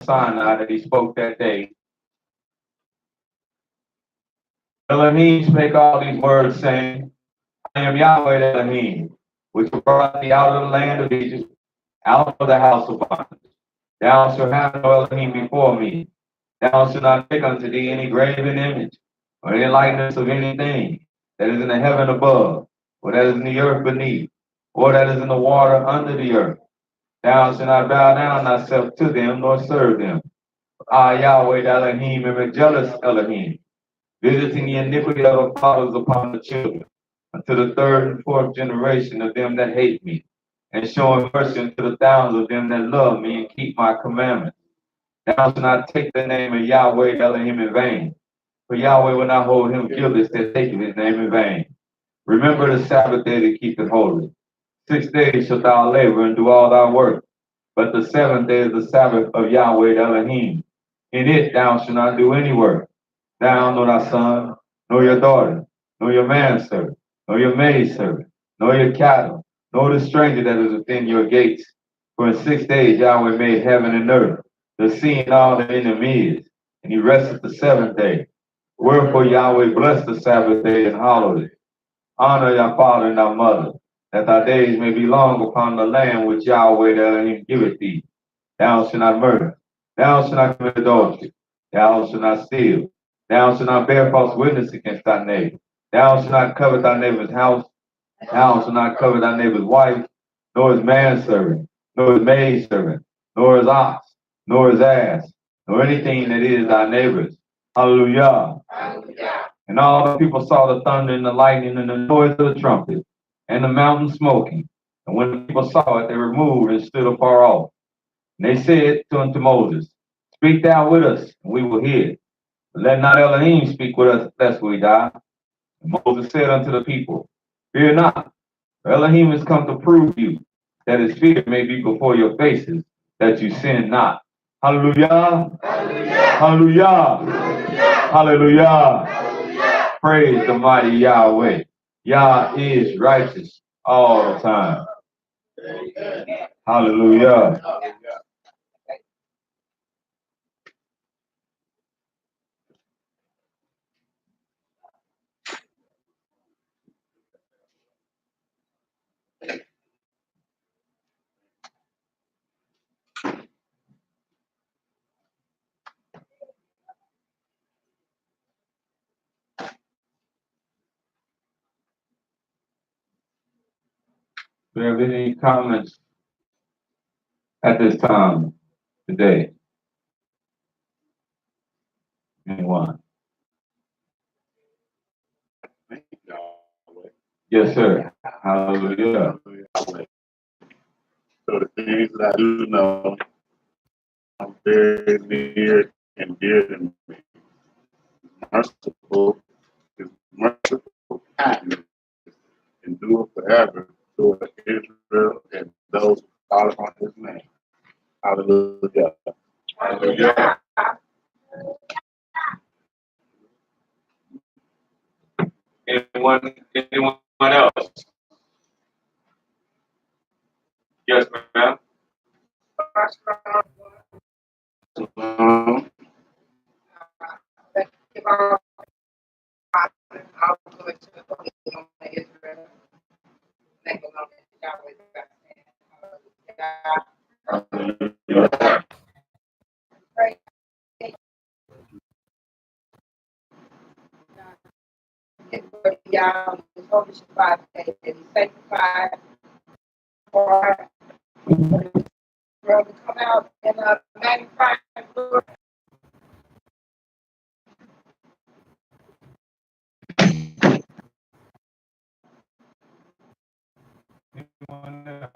Sinai that he spoke that day, Elohim spake all these words, saying, I am Yahweh Elohim, which brought thee out of the land of Egypt, out of the house of bondage. Thou shalt have no Elohim before me. Thou shalt not make unto thee any graven image, or any likeness of anything that is in the heaven above, or that is in the earth beneath, or that is in the water under the earth. Thou shalt not bow down thyself to them, nor serve them. I, Yahweh Elohim, am a jealous Elohim, visiting the iniquity of the fathers upon the children, unto the third and fourth generation of them that hate me, and showing mercy unto the thousands of them that love me and keep my commandments. Thou shalt not take the name of Yahweh Elohim in vain, for Yahweh will not hold him guiltless that taketh his name in vain. Remember the Sabbath day to keep it holy. 6 days shalt thou labor and do all thy work, but the seventh day is the Sabbath of Yahweh Elohim. In it thou shalt not do any work, thou, nor thy son, nor your daughter, nor your manservant, nor your maidservant, nor your cattle, nor the stranger that is within your gates. For in 6 days Yahweh made heaven and earth, the sea and all that in them is, and he rested the seventh day. Wherefore Yahweh blessed the Sabbath day and hallowed it. Honor thy father and thy mother, that thy days may be long upon the land which Yahweh Elohim giveth thee. Thou shalt not murder. Thou shalt not commit adultery. Thou shalt not steal. Thou shalt not bear false witness against thy neighbor. Thou shalt not covet thy neighbor's house. Thou shalt not covet thy neighbor's wife, nor his manservant, nor his maidservant, nor his ox, nor his ass, nor anything that is thy neighbor's. Hallelujah. Hallelujah. And all the people saw the thunder and the lightning and the noise of the trumpet and the mountain smoking. And when the people saw it, they removed and stood afar off. And they said unto Moses, Speak thou with us, and we will hear. But let not Elohim speak with us, lest we die. And Moses said unto the people, Fear not, for Elohim is come to prove you, that his fear may be before your faces, that you sin not. Hallelujah. Hallelujah. Hallelujah. Hallelujah. Hallelujah. Praise the mighty Yahweh. Yah is righteous all the time. Hallelujah. Do you have any comments at this time today? Anyone? Yes, sir. Hallelujah. So the things that I do know, I'm very near and dear to me. Merciful, is merciful kindness, endure forever toward Israel and those who call upon his name. Hallelujah. Hallelujah. Anyone else? Yes, ma'am. Y'all, it's over Shabbat day, and sanctified for brother come out and magnify and glory. Anyone else?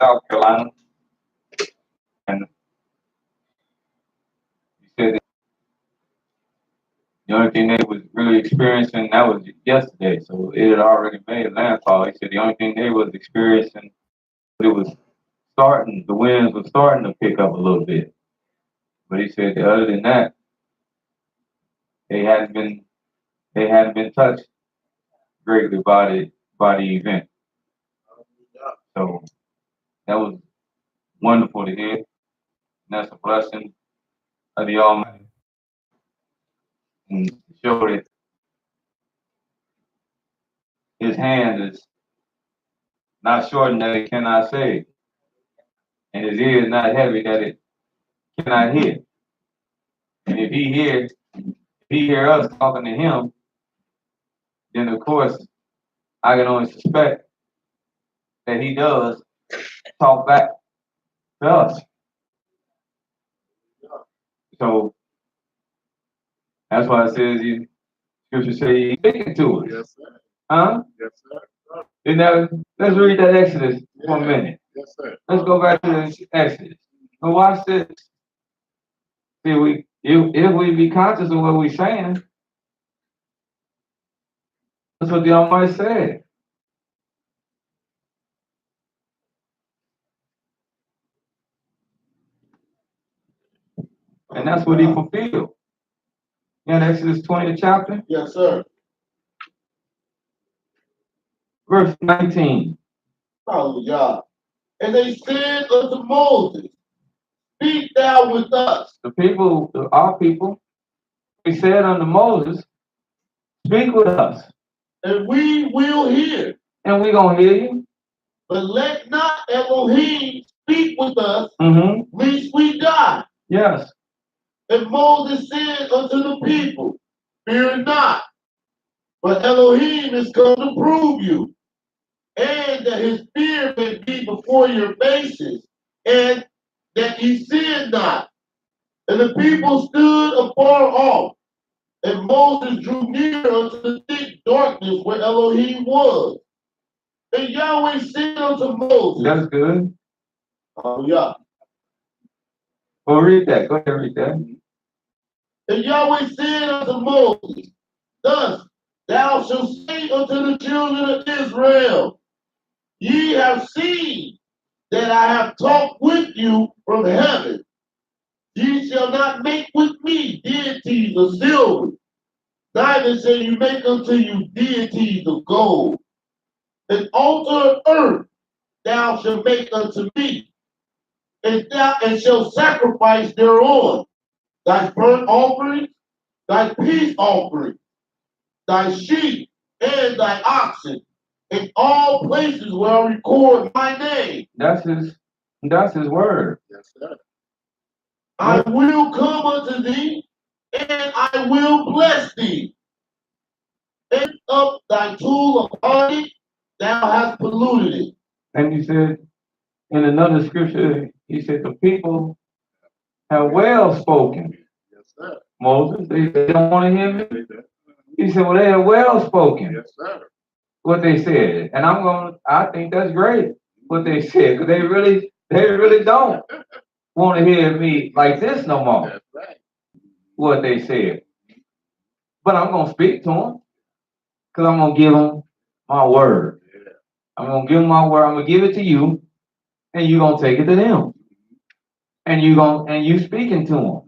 South Carolina, and he said that the only thing they was really experiencing that was yesterday, so it had already made landfall. He said the only thing they was experiencing, it was starting, the winds were starting to pick up a little bit. But he said that other than that, they hadn't been they hadn't been touched greatly by the event. So that was wonderful to hear. And that's a blessing of the Almighty. and show that his hand is not shortened that it cannot save, and his ear is not heavy that it cannot hear. And if he hear us talking to him, then of course I can only suspect that he does talk back to us. So that's why it says you scripture say he's speaking to us. Yes, sir. Huh? Yes, sir. And now let's read that Exodus for a minute. Yes, sir. Let's go back to the Exodus. Now watch this. See, if we be conscious of what we're saying, that's what the Almighty said. And that's what he fulfilled. In Exodus 20 chapter, Yes, sir. verse 19. Hallelujah. And they said unto Moses, Speak thou with us. The people, our people, we said unto Moses, speak with us, And we will hear. and we're going to hear you. But let not Elohim speak with us, Mm-hmm. lest we die. Yes. And Moses said unto the people, Fear not, but Elohim is come to prove you, and that his fear may be before your faces, and that ye sin not. And the people stood afar off, and Moses drew near unto the thick darkness where Elohim was. And Yahweh said unto Moses, That's good. Hallelujah. Go read that. Go ahead and read that. And Yahweh said unto Moses, Thus thou shalt say unto the children of Israel, Ye have seen that I have talked with you from heaven. Ye shall not make with me deities of silver, neither shall you make unto you deities of gold. An altar of earth thou shalt make unto me, and thou shalt sacrifice thereon thy burnt offerings, thy peace offerings, thy sheep, and thy oxen, in all places where I record my name. That's his word. Yes, sir. I will come unto thee, and I will bless thee. Pick up thy tool upon it, thou hast polluted it. And he said in another scripture, he said, the people have well spoken. Yes, sir. Moses, they don't want to hear me. He said, well, they have well spoken Yes, sir. what they said. And I think that's great what they said, because they really don't want to hear me like this no more, That's right. what they said. But I'm going to speak to them, because I'm going to give them my word. Yeah. I'm going to give them my word. I'm going to give it to you, and you're going to take it to them. And you speaking to them.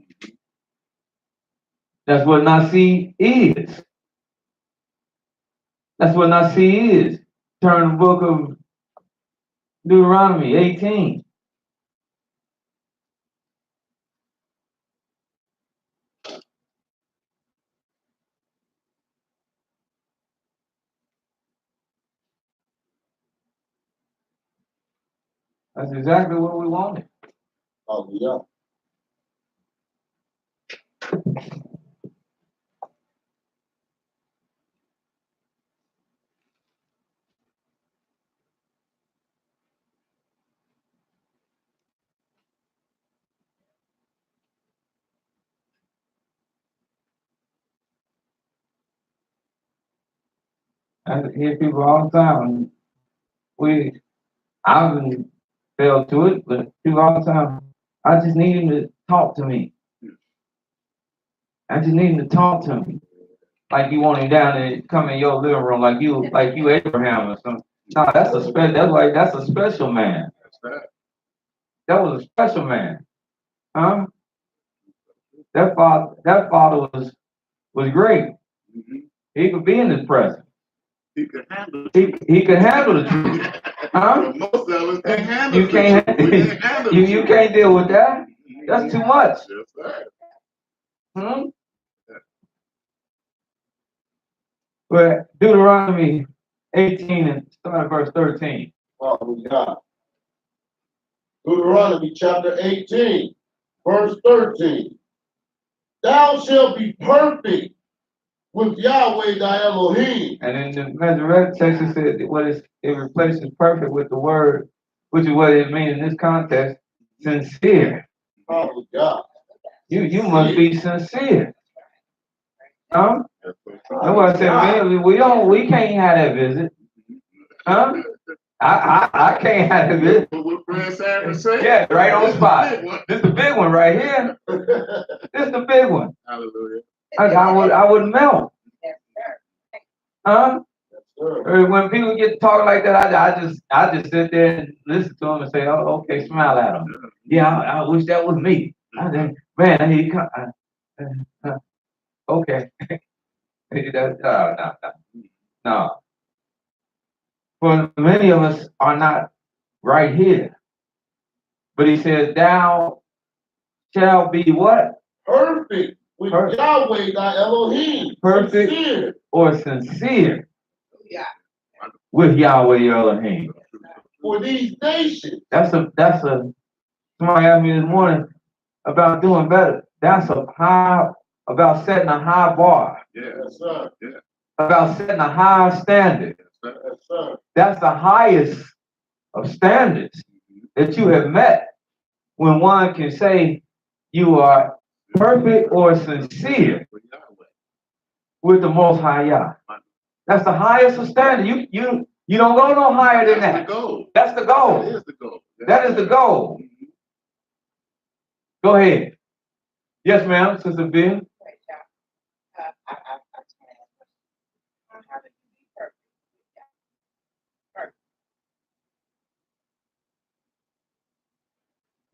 That's what Nasi is. That's what Nasi is. Turn the book of Deuteronomy 18. That's exactly what we wanted. Hallelujah. I hear people all the time. I haven't fell to it, but people all the time, I just need him to talk to me. I just need him to talk to me. Like you want him down and come in your living room like you Abraham or something. No, that's a special man. That's right. That was a special man. Huh? That father was great. Mm-hmm. He could be in his presence. He could handle He could handle the truth. Huh? Most of us can't handle You can't it. We can't handle you it. can't deal with that. That's too much. Yes, sir. Hmm? But Deuteronomy 18 and start at verse 13. Hallelujah. Deuteronomy chapter 18, verse 13. Thou shalt be perfect with Yahweh thy Elohim. And in the Masoretic text, it said that it replaces perfect with the word, which is what it means in this context, sincere. Hallelujah. You must be sincere. Huh? That's what Nobody said, man, we can't have that visit. Huh? I can't have that visit. what Fred Sanford said? Yeah, right on This spot. is the big one. This is the big one right here. This is the big one. Hallelujah. I would melt. Yes, sir. Huh? Yes, sir. Or when people get talking like that, I just sit there and listen to them and say, oh, okay, smile at them. Yeah, I wish that was me. I think, man, he come. Okay. No. For many of us are not right here. But he says, thou shalt be what? Perfect with Perfect. Yahweh thy Elohim. Perfect. Sincere. Or sincere Yeah. with Yahweh your Elohim. For these nations. That's a somebody asked me this morning about doing better. That's about setting a high bar, Yeah. Yes, sir. Yeah. about setting a high standard. Yes, sir. Yes, sir. That's the highest of standards that you have met when one can say you are perfect or sincere With Yahweh. with the Most High Yah. That's the highest of standard. You don't go no higher than That's that. the goal. That's the That goal. is the goal. That is the goal. Go ahead. Yes, ma'am, Sister Bill. Right, yeah. I just want to ask a question. How did you be perfect?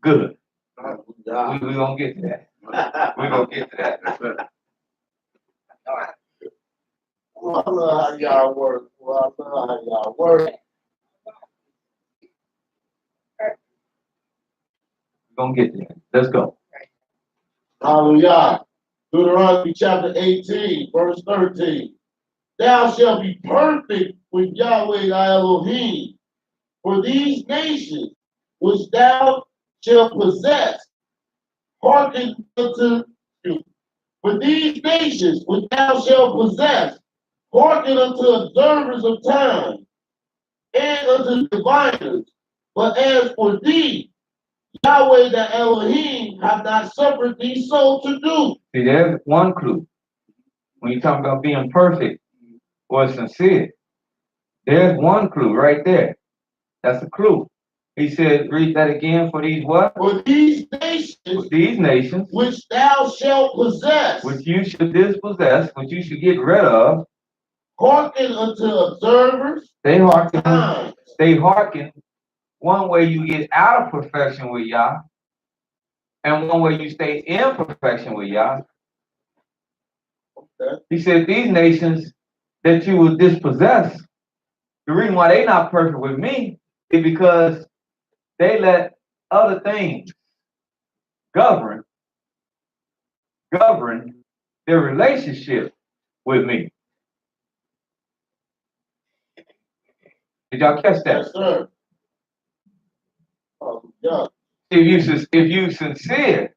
Good. Hallelujah. We're going to get to that. We're going to get to that. Yes, sir. Well, I love how y'all work. Well, I love how y'all work. We're going to get to that. Let's go. Hallelujah. Deuteronomy chapter 18, verse 13. Thou shalt be perfect with Yahweh thy Elohim. For these nations which thou shalt possess, hearken unto you. For these nations which thou shalt possess, hearken unto observers of time, and unto diviners. But as for thee, Yahweh the Elohim have not suffered thee so to do. See, there's one clue. When you talk about being perfect or sincere, there's one clue right there. That's a clue. He said, read that again for these what? For these nations These nations, which thou shalt possess, which you should dispossess, which you should get rid of, hearken unto observers. they hearken. Time. They hearken. One way you get out of perfection with Yah, and one way you stay in perfection with Yah. Okay. He said, these nations that you will dispossess, the reason why they're not perfect with me is because they let other things govern their relationship with me. Did y'all catch that? Yes, sir. Oh, yeah. If you sincere,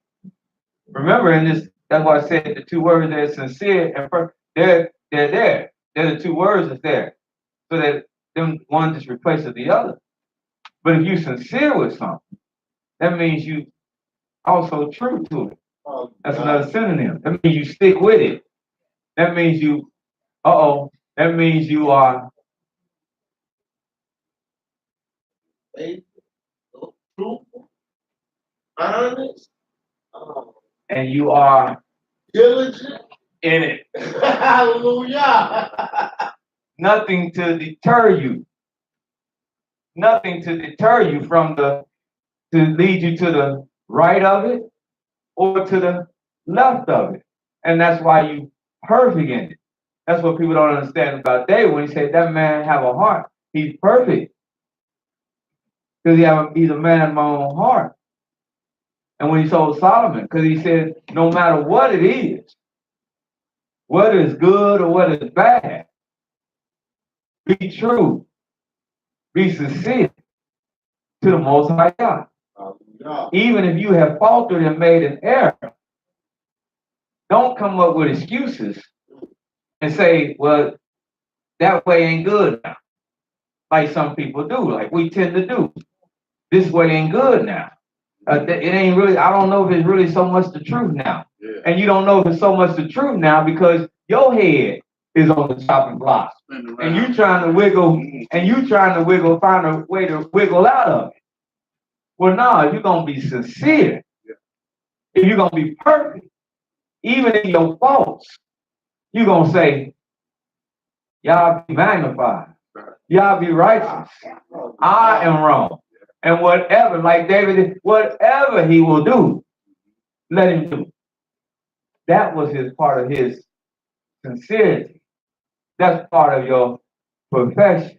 remember in this, that's why I said the two words there, sincere and perfect, they're there. They're the two words that's there. So that them one just replaces the other. But if you sincere with something, that means you also true to it. Oh, That's God. another synonym. That means you stick with it. That means that means you are Faithful, truthful, honest, and you are diligent. in it. Hallelujah. Nothing to deter you. Nothing to deter you from to lead you to the right of it or to the left of it. And that's why you perfect in it. That's what people don't understand about David when he said that man have a heart. He's perfect. Because he's a man of my own heart. And when he told Solomon, because he said, no matter what it is, whether it's good or whether it's bad, Be true. Be sincere to the Most High God. Hallelujah. Even if you have faltered and made an error, don't come up with excuses and say, well, that way ain't good now. Like some people do, like we tend to do. This way ain't good now. It ain't really, I don't know if it's really so much the truth now. Yeah. And you don't know if it's so much the truth now because your head is on the chopping block. And you trying to wiggle, find a way to wiggle out of it. Well, no, if you're going to be sincere, if you're going to be perfect, even in your faults, you're going to say, y'all be magnified. Y'all be righteous. I am wrong. And whatever, like David, whatever he will do, let him do. That was his part of his sincerity. That's part of your perfection.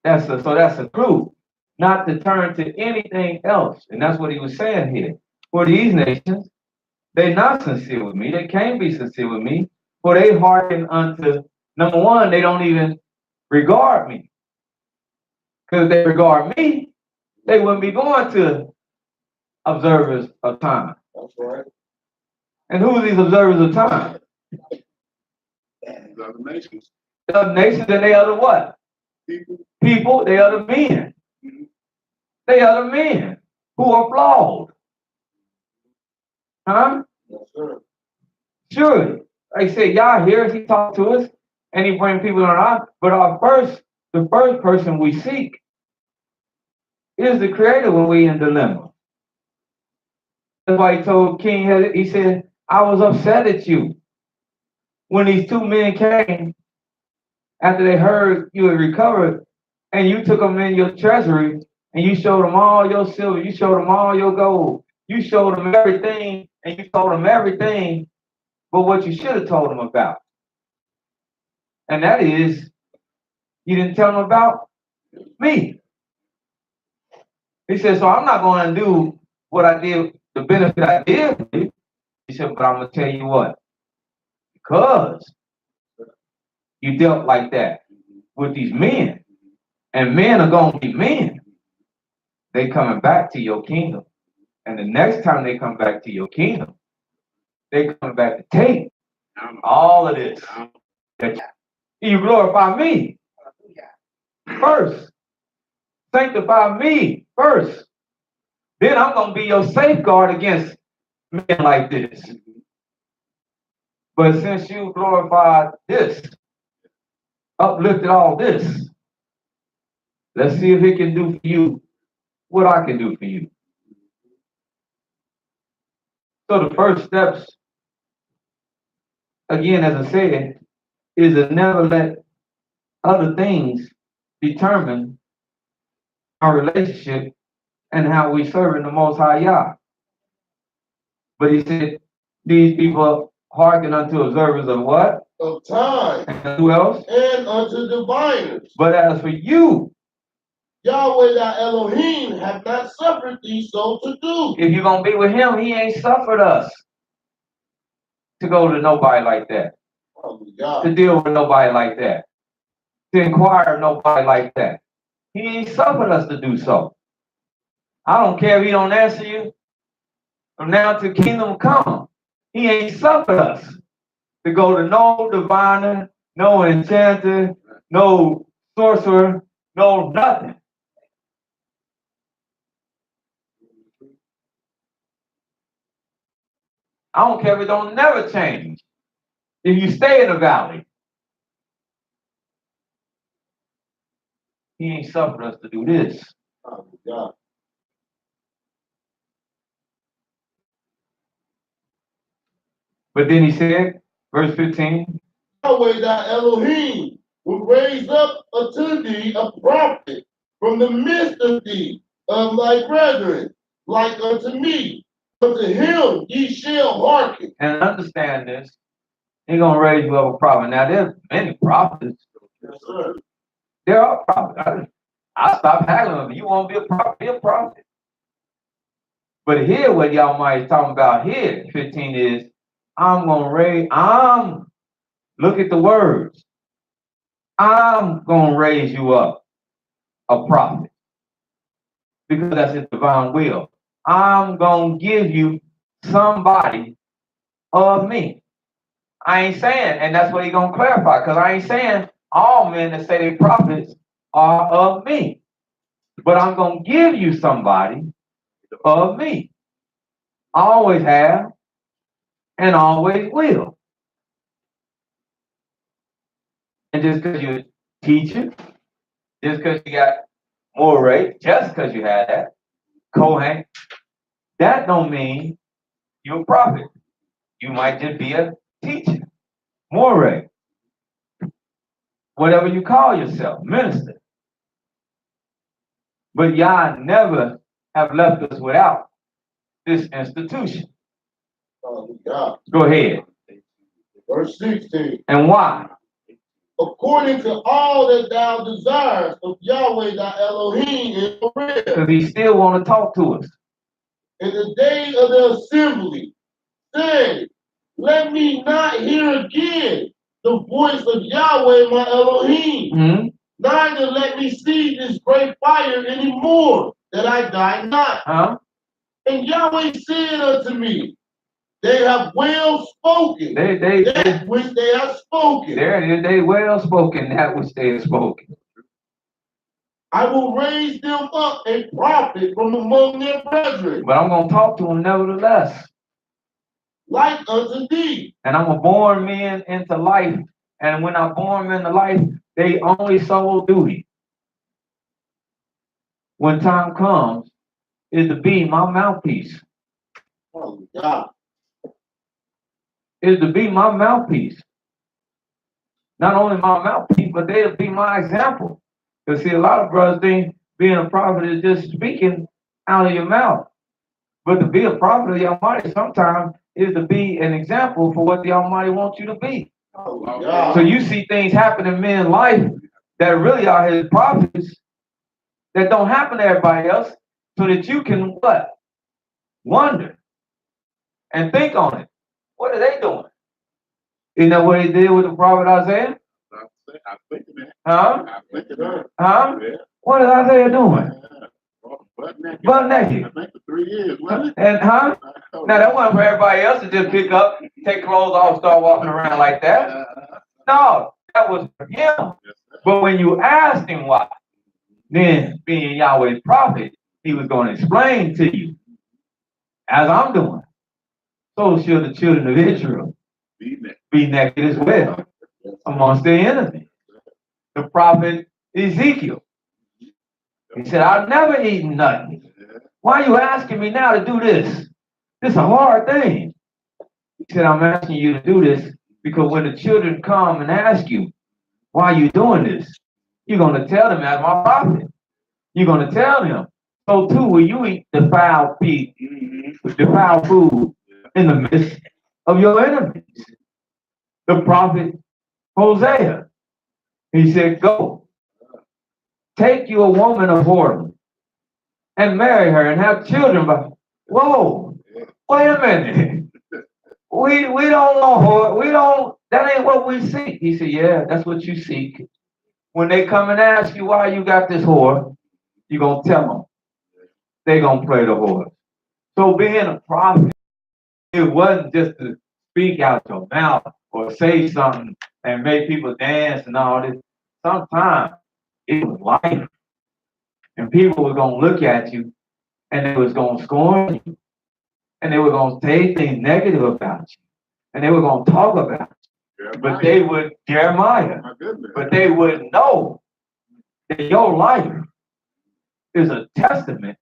That's a clue. Not to turn to anything else. And that's what he was saying here. For these nations, they're not sincere with me. They can't be sincere with me. For they hearken unto, number one, they don't even regard me. Because if they regard me, they wouldn't be going to observers of time. That's right. And who are these observers of time? The other nations. The other nations, and they are the what? People, they are the men. They are the men who are flawed. Huh? Yes, sir. Surely. Like I said, y'all hear us, he talk to us, and he bring people on our, but the first person we seek is the creator when we in dilemma. That's why he told King Herod, he said, I was upset at you when these two men came after they heard you had recovered, and you took them in your treasury, and you showed them all your silver, you showed them all your gold, you showed them everything, and you told them everything but what you should have told them about. And that is, you didn't tell them about me. He said, so I'm not going to do what I did, the benefit I did for you. He said, but I'm going to tell you what, because you dealt like that with these men, and men are going to be men, they coming back to your kingdom. And the next time they come back to your kingdom, they come back to take all of this. You glorify me first. Sanctify me first. Then I'm going to be your safeguard against men like this. But since you glorified this, uplifted all this, let's see if it can do for you what I can do for you. So the first steps, again, as I said, is to never let other things determine our relationship and how we serve in the Most High Yah. But he said, these people hearken unto observers of what? Of time. And who else? And unto diviners. But as for you, Yahweh thy Elohim have not suffered thee so to do. if you're going to be with him, he ain't suffered us to go to nobody like that, to deal with nobody like that, to inquire of nobody like that. He ain't suffered us to do so. I don't care if he don't answer you. From now to kingdom come, he ain't suffered us to go to no diviner, no enchanter, no sorcerer, no nothing. I don't care if it don't never change. If you stay in the valley, he ain't suffered us to do this. But then he said, verse 15, Yahweh thy Elohim will raise up unto thee a prophet from the midst of thee, of thy brethren, like unto me. Unto him ye shall hearken. and understand this, he's going to raise you up a prophet. Now, there's many prophets. Yes, sir. There are prophets. I stop haggling them. You want to be a prophet? Be a prophet. But here, what y'all might be talking about here, 15 is, look at the words. I'm gonna raise you up a prophet because that's his divine will. I'm gonna give you somebody of me. I ain't saying, and that's what he's gonna clarify, because I ain't saying all men that say they prophets are of me. But I'm gonna give you somebody of me. Always have and always will. And just because you're a teacher, just because you got more rate, just because you had that, Kohen, that don't mean you're a prophet. You might just be a teacher, more rate, whatever you call yourself, minister. But Yah never have left us without this institution. Oh, God. Go ahead. Verse 16. And why? According to all that thou desires of Yahweh thy Elohim in the real, Because he still want to talk to us. in the day of the assembly, saying, let me not hear again the voice of Yahweh my Elohim, Mm-hmm. neither let me see this great fire anymore, that I die not. Huh? And Yahweh said unto me, they have well spoken They that which they have spoken. there it is. They well spoken that which they have spoken. I will raise them up a prophet from among their brethren, But I'm gonna talk to them nevertheless. like unto thee. And I'm gonna born men into life. And when I born men into life, they only sole duty, when time comes, is to be my mouthpiece. Oh God. Is to be my mouthpiece. Not only my mouthpiece, but they'll be my example. Because see, a lot of brothers think being a prophet is just speaking out of your mouth. But to be a prophet of the Almighty sometimes is to be an example for what the Almighty wants you to be. Oh God. So you see things happen in men's life that really are his prophets that don't happen to everybody else, so that you can what? Wonder and think on it. What are they doing? Isn't that what he did with the prophet Isaiah? I think that. Huh? I think that. Huh? Yeah. What is Isaiah doing? Butt naked. Butt naked. I think for 3 years, wasn't it? And huh? Now that wasn't for everybody else to just pick up, take clothes off, start walking around like that. No, that was for him. But when you asked him why, then being Yahweh's prophet, he was going to explain to you, as I'm doing. So should the children of Israel be naked as well amongst their enemies. The prophet Ezekiel, he said, I've never eaten nothing. Why are you asking me now to do this? This is a hard thing. He said, I'm asking you to do this because when the children come and ask you, why are you doing this? You're going to tell them as my prophet. You're going to tell them. So too, will you eat defiled food in the midst of your enemies? The prophet Hosea, he said, go, take you a woman of whoredom and marry her and have children. But whoa, wait a minute. We don't know whore. We don't, that ain't what we seek. He said, yeah, that's what you seek. When they come and ask you why you got this whore, you're going to tell them. They're going to play the whore. So being a prophet, it wasn't just to speak out your mouth or say something and make people dance and all this. Sometimes it was life. And people were going to look at you and they was going to scorn you. And they were going to say things negative about you. And they were going to talk about you. But they would, Jeremiah, but they would know that your life is a testament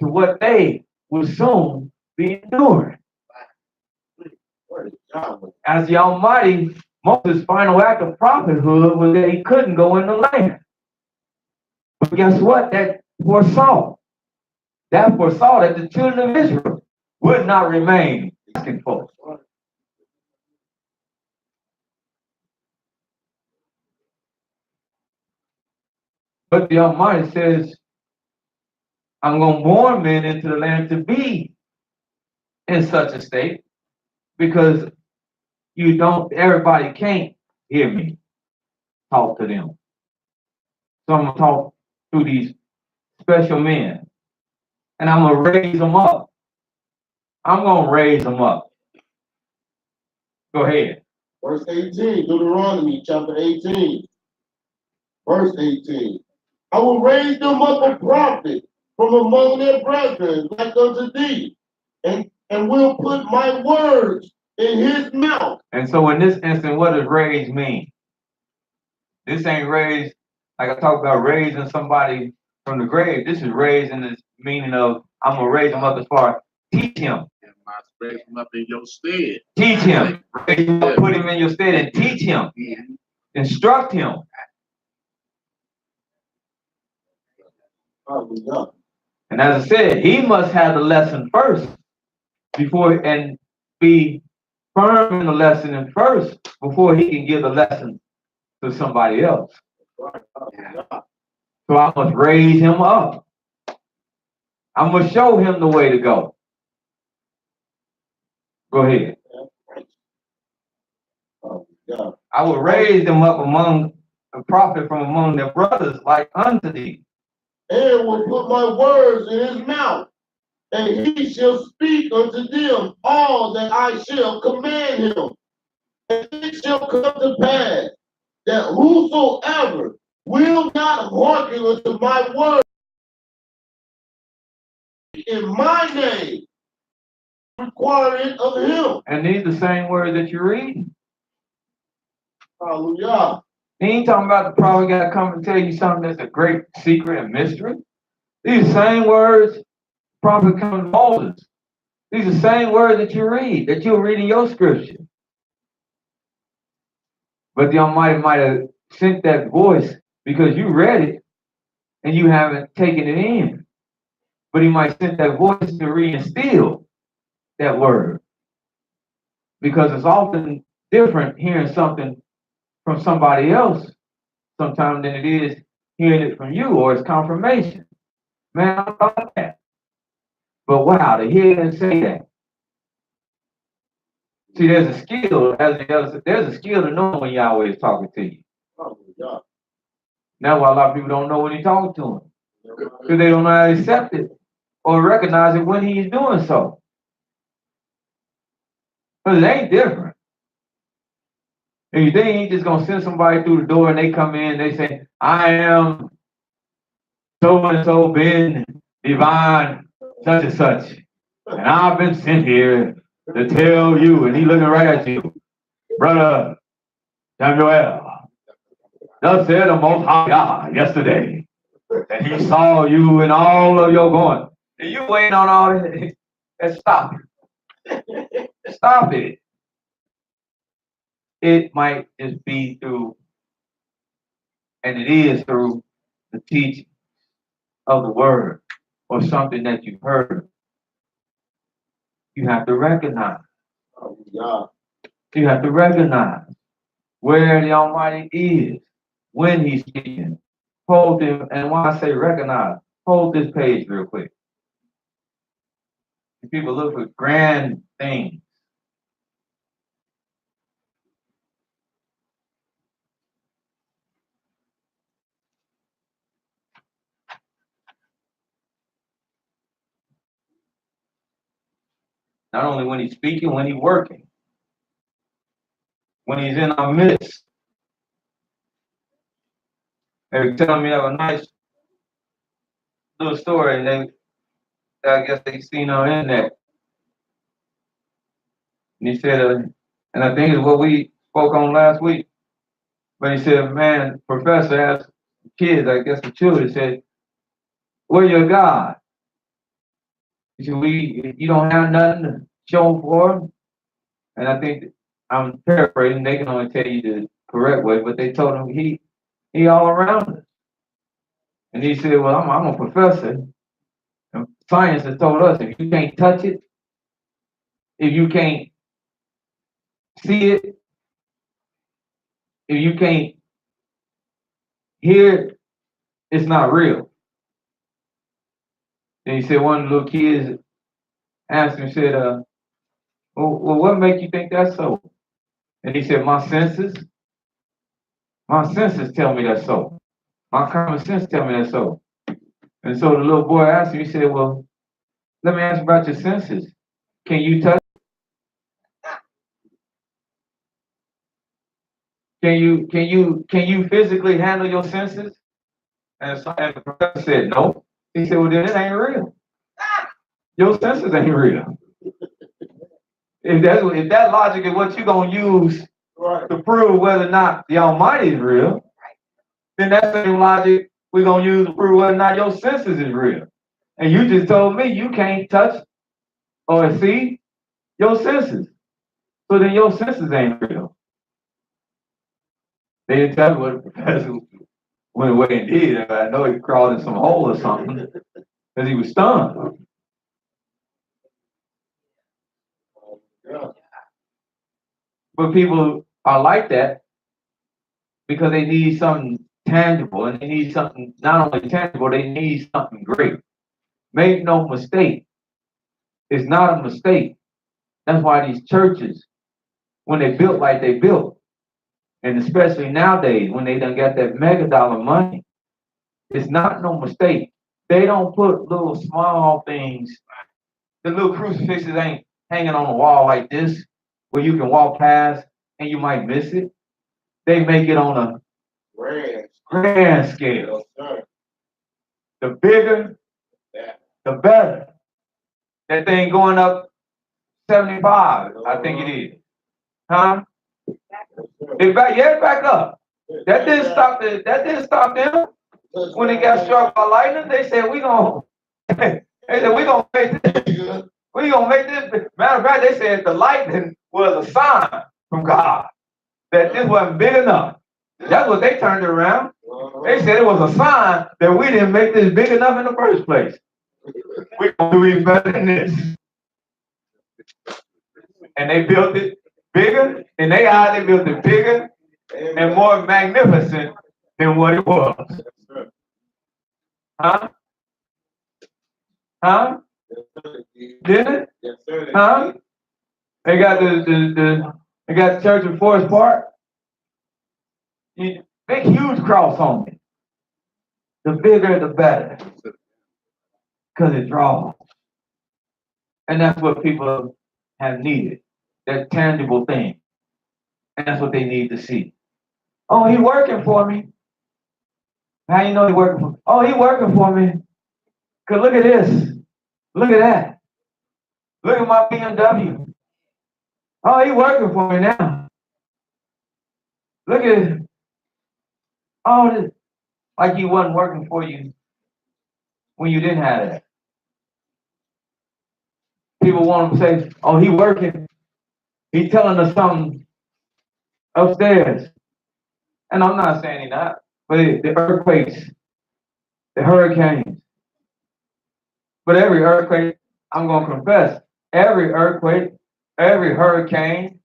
to what they will soon be enduring. As the Almighty, Moses' final act of prophethood was that he couldn't go in the land. But guess what? That foresaw that the children of Israel would not remain asking for. But the Almighty says, I'm going to born men into the land to be in such a state because everybody can't hear me. talk to them. So I'm going to talk to these special men. And I'm going to raise them up. I'm going to raise them up. Go ahead. Verse 18, Deuteronomy chapter 18, verse 18. I will raise them up a prophet from among their brethren like unto thee, and will put my words in his mouth. And so in this instant, what does raise mean? This ain't raised, like I talked about raising somebody from the grave. This is raised in the meaning of, I'm going to raise him up as far as teach him. And my raise him up in your stead. Teach him. Raise him up, put him in your stead and teach him. Instruct him. Hallelujah. And as I said, he must have the lesson first before, and be firm in the lesson and first before he can give the lesson to somebody else. So I must raise him up. I must show him the way to go. Go ahead. I will raise them up among a prophet from among their brothers like unto thee. And will put my words in his mouth, and he shall speak unto them all that I shall command him. And it shall come to pass that whosoever will not hearken unto my word in my name, require it of him. And these are the same words that you're reading. Hallelujah. He ain't talking about the prophet got to come and tell you something that's a great secret and mystery. These are the same words prophet comes to Moses. These are the same words that you read, that you'll read in your scripture. But the Almighty might have sent that voice because you read it and you haven't taken it in. But he might send that voice to reinstill that word. Because it's often different hearing something from somebody else sometimes than it is hearing it from you, or it's confirmation. Man, I thought that. But wow, to hear and say that. See, there's a skill, there's a skill to know when Yahweh is talking to you. Hallelujah. That's why a lot of people don't know when he's talking to them. Because they don't know how to accept it or recognize it when he's doing so. Because it ain't different. If you think he's just gonna send somebody through the door and they come in, they say, I am so and so been divine such and such. And I've been sent here to tell you, and he looking right at you, brother Samuel. Thus said the Most High God yesterday that he saw you in all of your going. And you waiting on all this. And stop it. Stop it. It might just be through, and it is through the teaching of the word or something that you've heard. You have to recognize. Hallelujah. You have to recognize where the Almighty is when he's speaking. Hold him, and when I say recognize, hold this page real quick. People look for grand things. Not only when he's speaking, when he's working. When he's in our midst. They were telling me of a nice little story that I guess they seen on the internet. And he said, and I think it's what we spoke on last week. But he said, man, professor asked kids, I guess the children, said, where your God? He said, you don't have nothing to show for him? And I think, I'm paraphrasing, they can only tell you the correct way, but they told him he all around us. And he said, well, I'm a professor. And science has told us if you can't touch it, if you can't see it, if you can't hear it, it's not real. And he said one of the little kids asked him, said, well, what makes you think that's so? And he said, my senses. My senses tell me that's so. My common sense tell me that's so. And so the little boy asked me, he said, well, let me ask you about your senses. Can you touch? Can you physically handle your senses? And the professor said, no. He said, well, then it ain't real. Your senses ain't real. If that logic is what you're gonna use to prove whether or not the Almighty is real, then that same logic we're gonna use to prove whether or not your senses is real. And you just told me you can't touch or see your senses. So then your senses ain't real. They didn't tell me what the professor went away and did. I know he crawled in some hole or something because he was stunned. But people are like that because they need something tangible, and they need something not only tangible, they need something great. Make no mistake, it's not a mistake. That's why these churches, when they built like they built, and especially nowadays when they done got that mega dollar money, it's not no mistake. They don't put little small things. The little crucifixes ain't hanging on the wall like this, where you can walk past and you might miss it. They make it on a grand scale. The bigger, the better. That thing going up 75, I think it is. Huh? It's back up. That didn't stop them. When they got struck by lightning, they said we gonna make this. We gonna make this. Matter of fact, they said the lightning was a sign from God that this wasn't big enough. That's what they turned it around. They said it was a sign that we didn't make this big enough in the first place. We're gonna do even better than this. And they built it bigger, in their eyes they built it bigger and more magnificent than what it was. Huh? Huh? Did it? Huh? They got they got the church in Forest Park. Big huge cross on it. The bigger the better. Because it draws. And that's what people have needed. That tangible thing. And that's what they need to see. Oh, he working for me. How you know he working for me? Oh, he working for me. Because look at this. Look at that. Look at my BMW. Oh, he working for me now. Look at it. Oh, this. Like he wasn't working for you when you didn't have it. People want to say, oh, he working. He's telling us something upstairs. And I'm not saying he's not. But the earthquakes, the hurricanes. But every earthquake, I'm going to confess, every earthquake, every hurricane,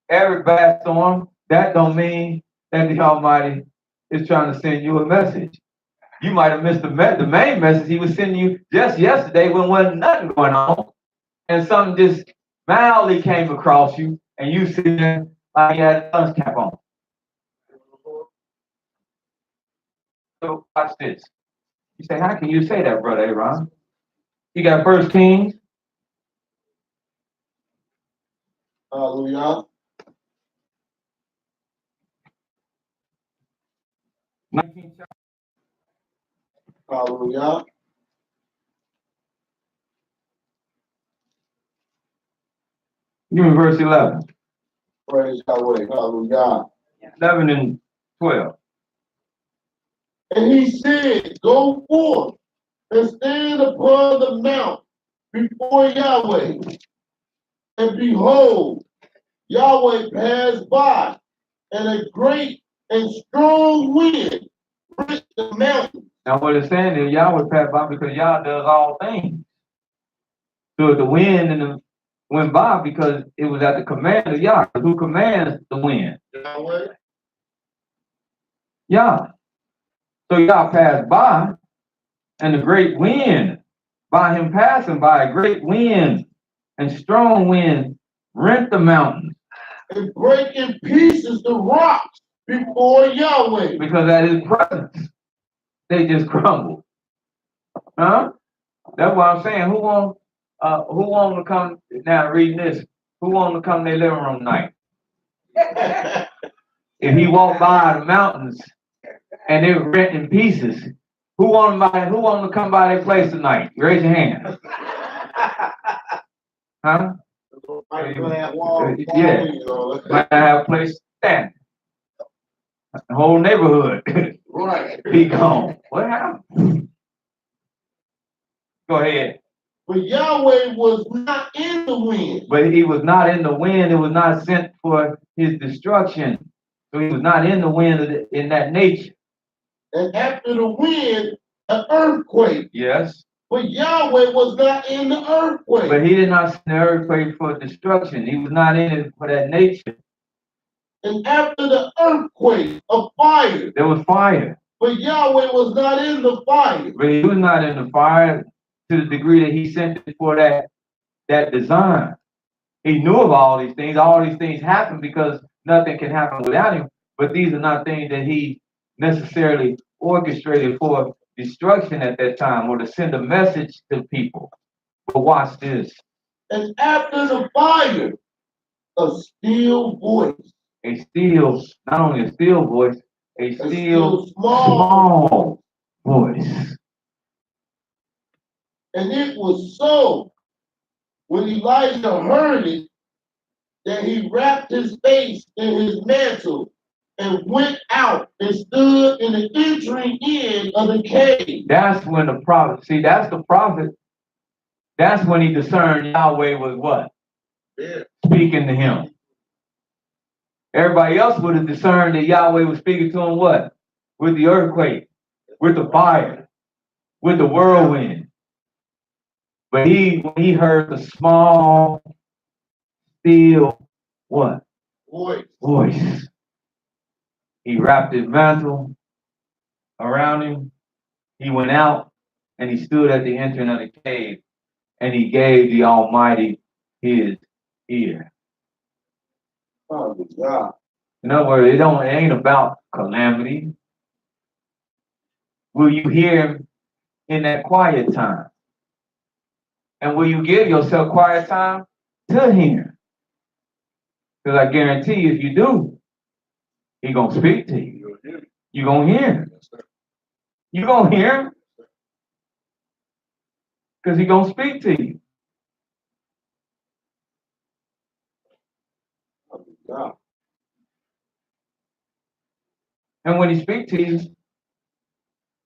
every bad storm, that don't mean that the Almighty is trying to send you a message. You might have missed the main message he was sending you just yesterday when wasn't nothing going on. And something just mildly came across you and you sitting there like you had a sun's cap on. So watch this. You say, how can you say that, Brother Aaron? You got 1 Kings. Hallelujah. 19 chapter. Hallelujah. Give me verse 11. Praise Yahweh. Hallelujah. 11 and 12. And he said, go forth and stand upon the mount before Yahweh. And behold, Yahweh passed by, and a great and strong wind rent the mountain. Now what it's saying is Yahweh passed by because Yah does all things. So the wind went by because it was at the command of Yah. Who commands the wind? Yahweh. Yah. So Yah passed by, and the great wind, by him passing by, a great wind and strong wind rent the mountain. And break in pieces the rocks before Yahweh. Because at his presence, they just crumble. Huh? That's what I'm saying. Who want to come now reading this? Who want to come to their living room tonight? If he walked by the mountains and they were rent in pieces, who want to come by their place tonight? Raise your hand. Huh? Yeah. Might not have a place to stand. The whole neighborhood Right. be gone. What happened? Go ahead. But Yahweh was not in the wind. But he was not in the wind. It was not sent for his destruction. So he was not in the wind in that nature. And after the wind, an earthquake. Yes. But Yahweh was not in the earthquake. But he did not send the earthquake for destruction. He was not in it for that nature. And after the earthquake, a fire. There was fire. But Yahweh was not in the fire. But he was not in the fire to the degree that he sent it for that design. He knew of all these things. All these things happen because nothing can happen without him. But these are not things that he necessarily orchestrated for destruction at that time or to send a message to people. But watch this. And after the fire, a still voice. A still, not only a still voice, a still small voice. And it was so when Elijah heard it that he wrapped his face in his mantle and went out and stood in the entering in of the cave. That's when the prophet, see, that's the prophet. That's when he discerned Yahweh was what? Yeah. Speaking to him. Everybody else would have discerned that Yahweh was speaking to him what? With the earthquake, with the fire, with the whirlwind. But when he heard the small, still, what? Voice. He wrapped his mantle around him. He went out and he stood at the entrance of the cave and he gave the Almighty his ear. Oh, God. In other words, it ain't about calamity. Will you hear him in that quiet time? And will you give yourself quiet time to him? Because I guarantee you, if you do, he's going to speak to you. You're going to hear him. You're going to hear him. Because he's going to speak to you. Oh, God. And when he speaks to you,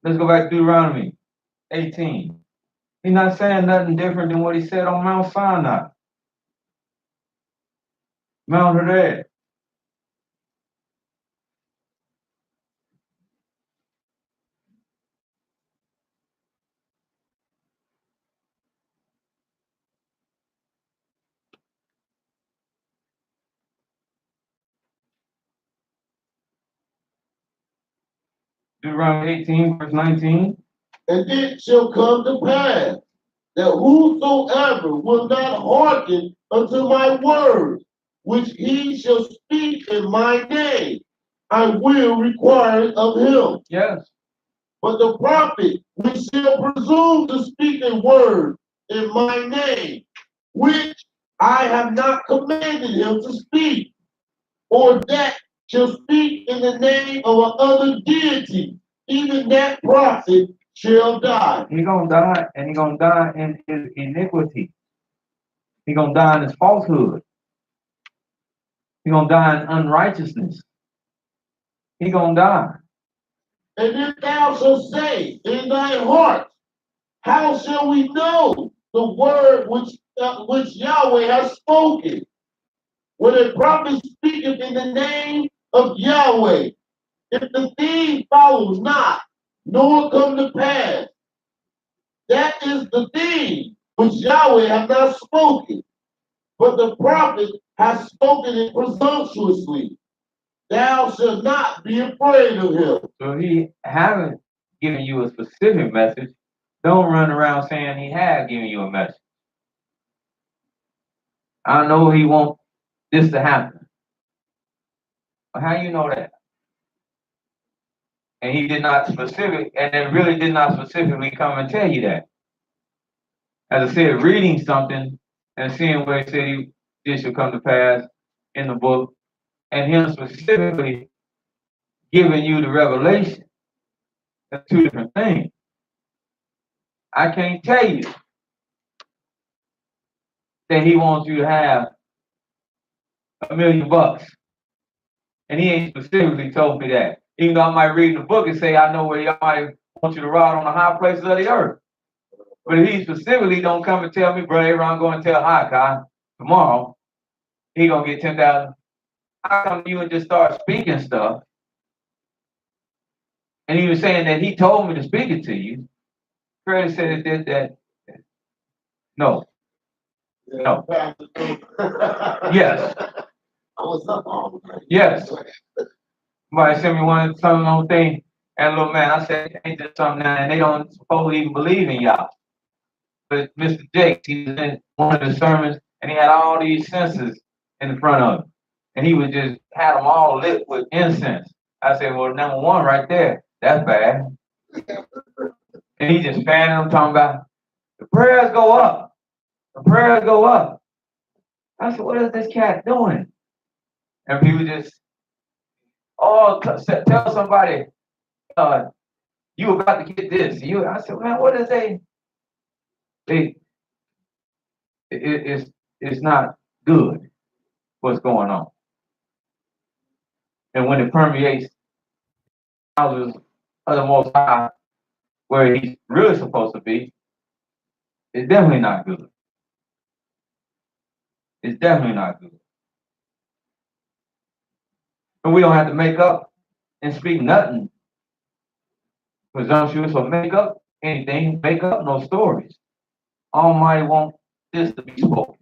let's go back to Deuteronomy 18. He's not saying nothing different than what he said on Mount Sinai. Mount Horeb. Deuteronomy 18, verse 19. And it shall come to pass that whosoever will not hearken unto my words, which he shall speak in my name, I will require it of him. Yes. But the prophet which shall presume to speak a word in my name, which I have not commanded him to speak, or that shall speak in the name of another deity, even that prophet shall die. He's going to die, and he's going to die in his iniquity. He's going to die in his falsehood. He's going to die in unrighteousness. He's going to die. And if thou shalt say in thy heart, how shall we know the word which Yahweh has spoken? When a prophet speaketh in the name of Yahweh, if the thing follows not, nor come to pass, that is the thing which Yahweh hath not spoken, but the prophet hath spoken it presumptuously. Thou shalt not be afraid of him. So if he haven't given you a specific message, don't run around saying he has given you a message. I know he wants this to happen. But how you know that? And he did not really did not specifically come and tell you that. As I said, reading something and seeing where it said this should come to pass in the book, and him specifically giving you the revelation. That's two different things. I can't tell you that he wants you to have $1 million, and he ain't specifically told me that. Even though I might read in the book and say I know where he might want you to ride on the high places of the earth, but if he specifically don't come and tell me, brother Abraham, I'm going to tell Hakai tomorrow, he gonna get 10,000. How come you and just start speaking stuff? And he was saying that he told me to speak it to you. Fred said it did that. No. No. Yes. I was up all night. Yes. Somebody sent me some little thing, and little man, I said, ain't this something now? And they don't supposedly even believe in y'all. But Mr. Jakes, he was in one of the sermons, and he had all these censers in front of him. And he would just had them all lit with incense. I said, well, number one right there, that's bad. And he just fanning them, talking about, the prayers go up. The prayers go up. I said, what is this cat doing? And people just, tell somebody, you about to get this. I said, man, what is it's not good what's going on. And when it permeates houses of the Most High, where he's really supposed to be, it's definitely not good. It's definitely not good. And we don't have to make up and speak nothing presumptuous or make up anything, make up no stories. Almighty wants this to be spoken.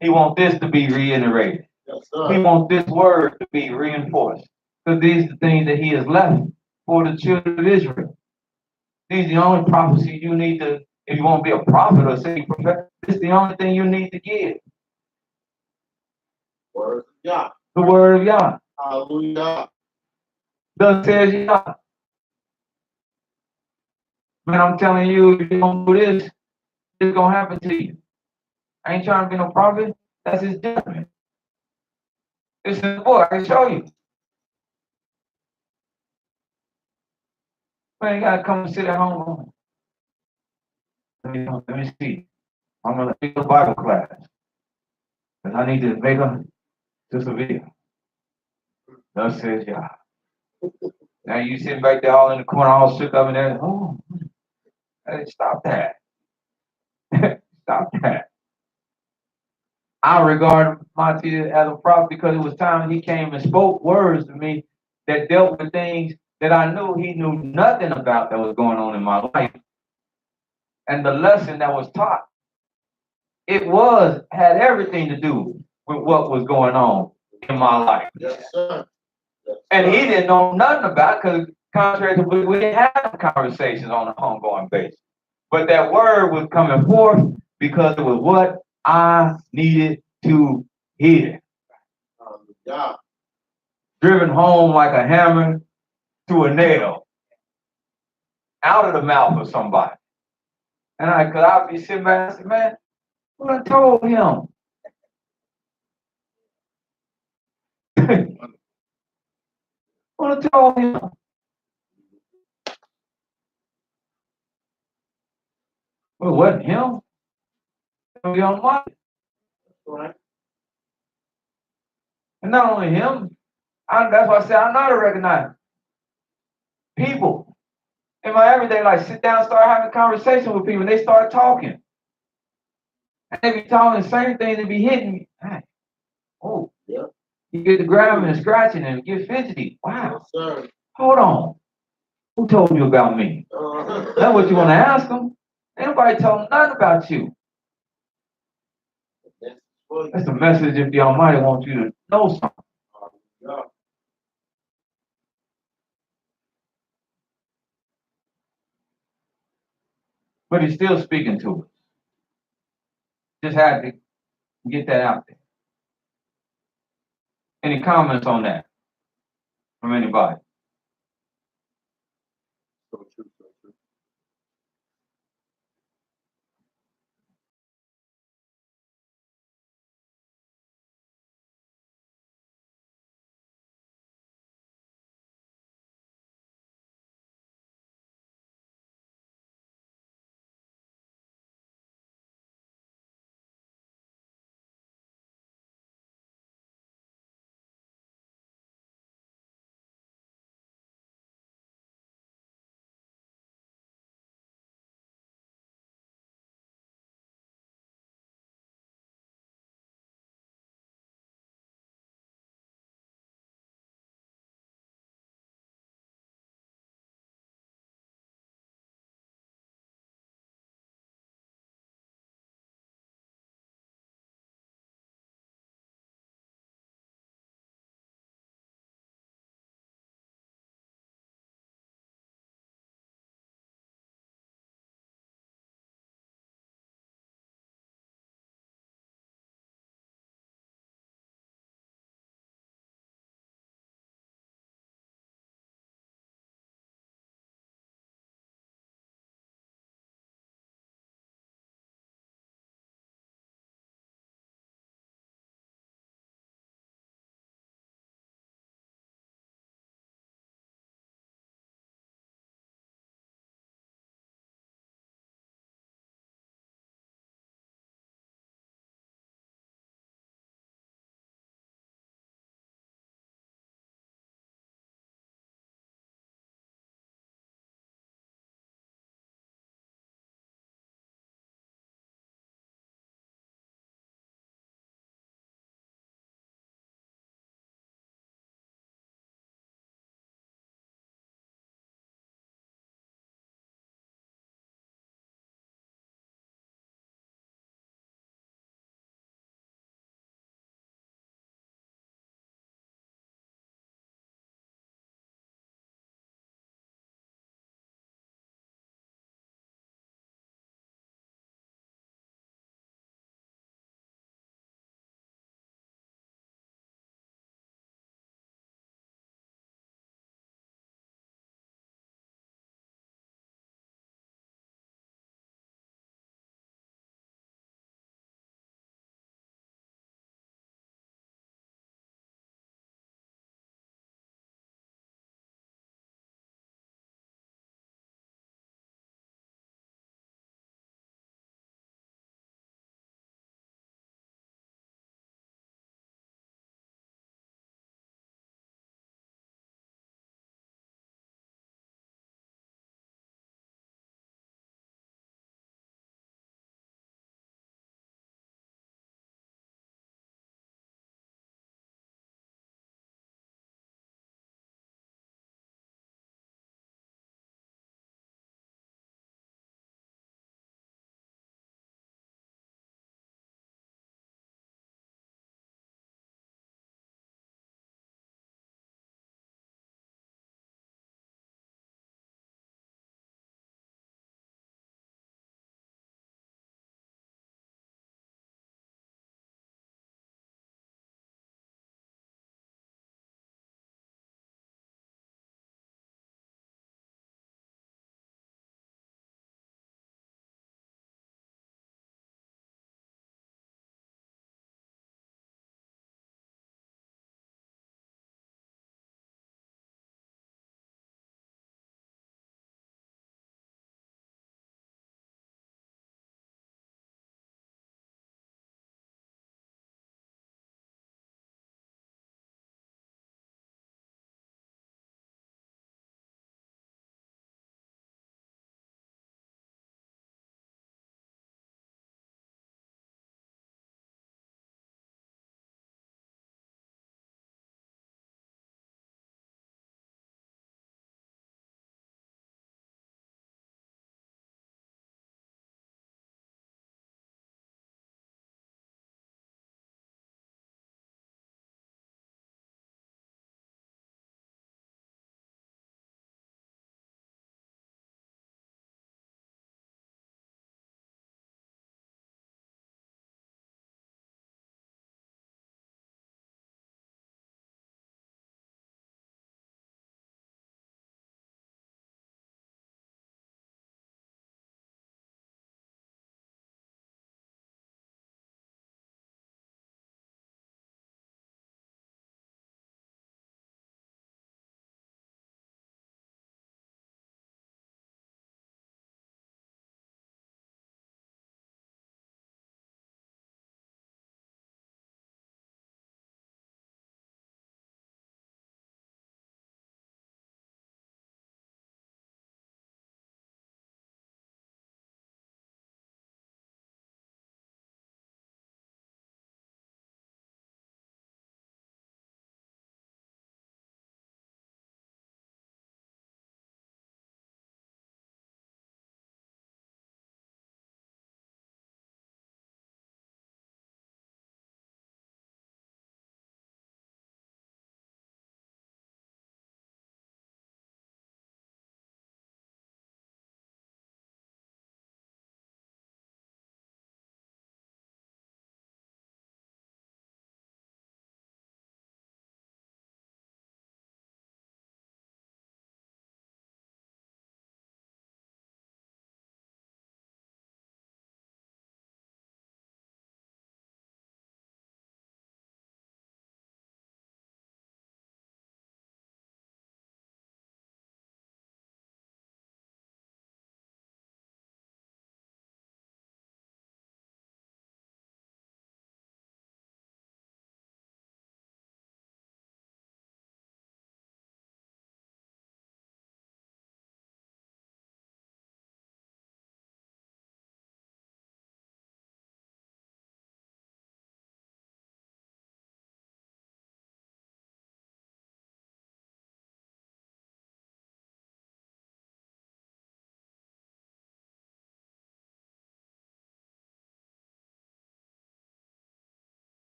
He wants this to be reiterated. Yes, sir. He wants this word to be reinforced. Because these are the things that he has left for the children of Israel. These are the only prophecies you need to, if you want to be a prophet or say prophet, this is the only thing you need to give. Word of Yah. The word of Yah. Hallelujah. Thus says Yah. Man, I'm telling you, if you don't do this, it's going to happen to you. I ain't trying to be no prophet. That's his judgment. It's in the book. I can show you. Man, you got to come and sit at home. Let me see. I'm going to take a Bible class. And I need to make just a video. Thus says Yah. Now you sitting back there all in the corner, all shook up and there. Oh, hey, stop that. Stop that. I regard Monty as a prophet because it was time he came and spoke words to me that dealt with things that I knew he knew nothing about that was going on in my life. And the lesson that was taught, had everything to do with what was going on in my life. Yes, sir. Yes, And sir. he didn't know nothing about it because contrary to we didn't have conversations on an ongoing basis. But that word was coming forth because it was what I needed to hear. Hallelujah. Driven home like a hammer to a nail out of the mouth of somebody. And I'd be sitting back and say, man, what I told him? What I told him? Well, it wasn't him. It was the Almighty. Right. And not only him, that's why I say I know how to recognize people in my everyday life. Sit down, start having a conversation with people, and they start talking. And they be talking the same thing, they be hitting me. Hey, oh, Yeah. you get to grabbing and scratching and get fidgety. Wow, Yes, sir. hold on. Who told you about me? That's what you want to ask them. Ain't nobody told them nothing about you. That's the message if the Almighty wants you to know something. Yeah. But he's still speaking to us. Just had to get that out there. Any comments on that from anybody?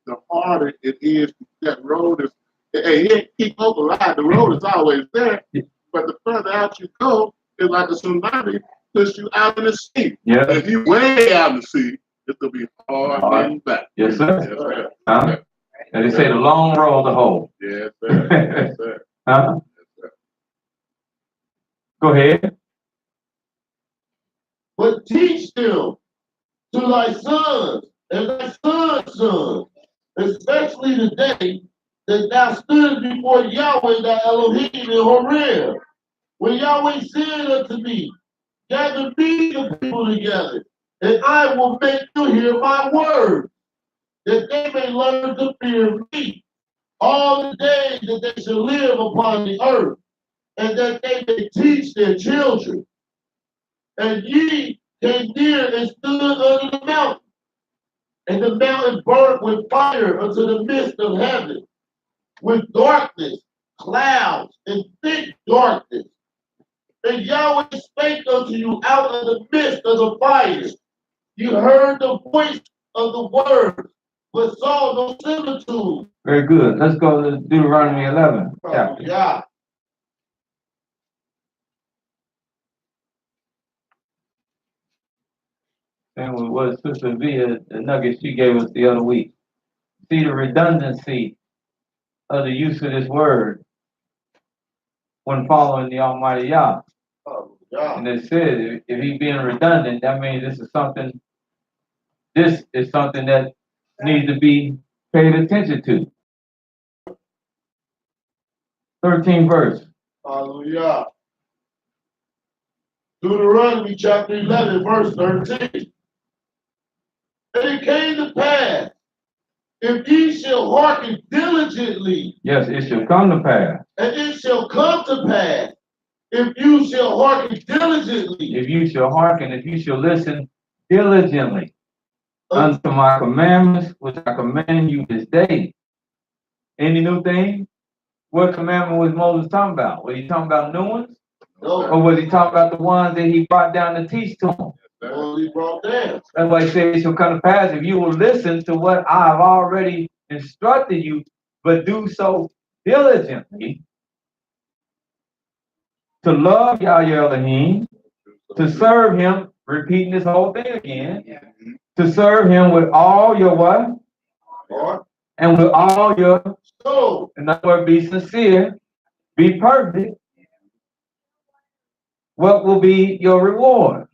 the harder it is. That road is, hey, he ain't keep hope alive. The road is always there, but the further out you go, it's like a tsunami push you out in the sea. Yeah. If you way out in the sea, it's gonna be hard getting back. Yes, sir. Yes, sir. Huh? And they say the long road to hoe. Yes, sir. Yes, sir. Huh? Yes, sir. Go ahead. But teach them to thy sons and thy sons' sons, especially the day that thou stood before Yahweh thy Elohim in Horeb, when Yahweh said unto me, gather me the people together, and I will make you hear my word, that they may learn to fear me all the days that they shall live upon the earth, and that they may teach their children. And ye came near and stood under the mountain, and the mountain burnt with fire unto the midst of heaven, with darkness, clouds, and thick darkness. And Yahweh spake unto you out of the midst of the fire. You heard the voice of the word, but saw no similitude. Very good. Let's go to Deuteronomy 11 chapter. Yeah. And with what Sister Via, the nugget she gave us the other week. See the redundancy of the use of this word when following the Almighty Yah. Yeah. And it says, if he being redundant, that means this is something that needs to be paid attention to. 13th verse. Hallelujah. Deuteronomy chapter 11, verse 13. And it came to pass, if ye shall hearken diligently, Yes, it shall come to pass. and it shall come to pass, if you shall hearken diligently, If you shall hearken, if you shall listen diligently unto my commandments, which I command you this day. Any new thing? What commandment was Moses talking about? Was he talking about new ones? no, Or was he talking about the ones that he brought down to teach to them? only brought down. That's why he said it shall come to pass if you will listen to what I have already instructed you, but do so diligently to love Yahweh Elohim, to serve him, repeating this whole thing again, to serve him with all your what? Or And with all your, so, in other words, be sincere, be perfect. What will be your reward?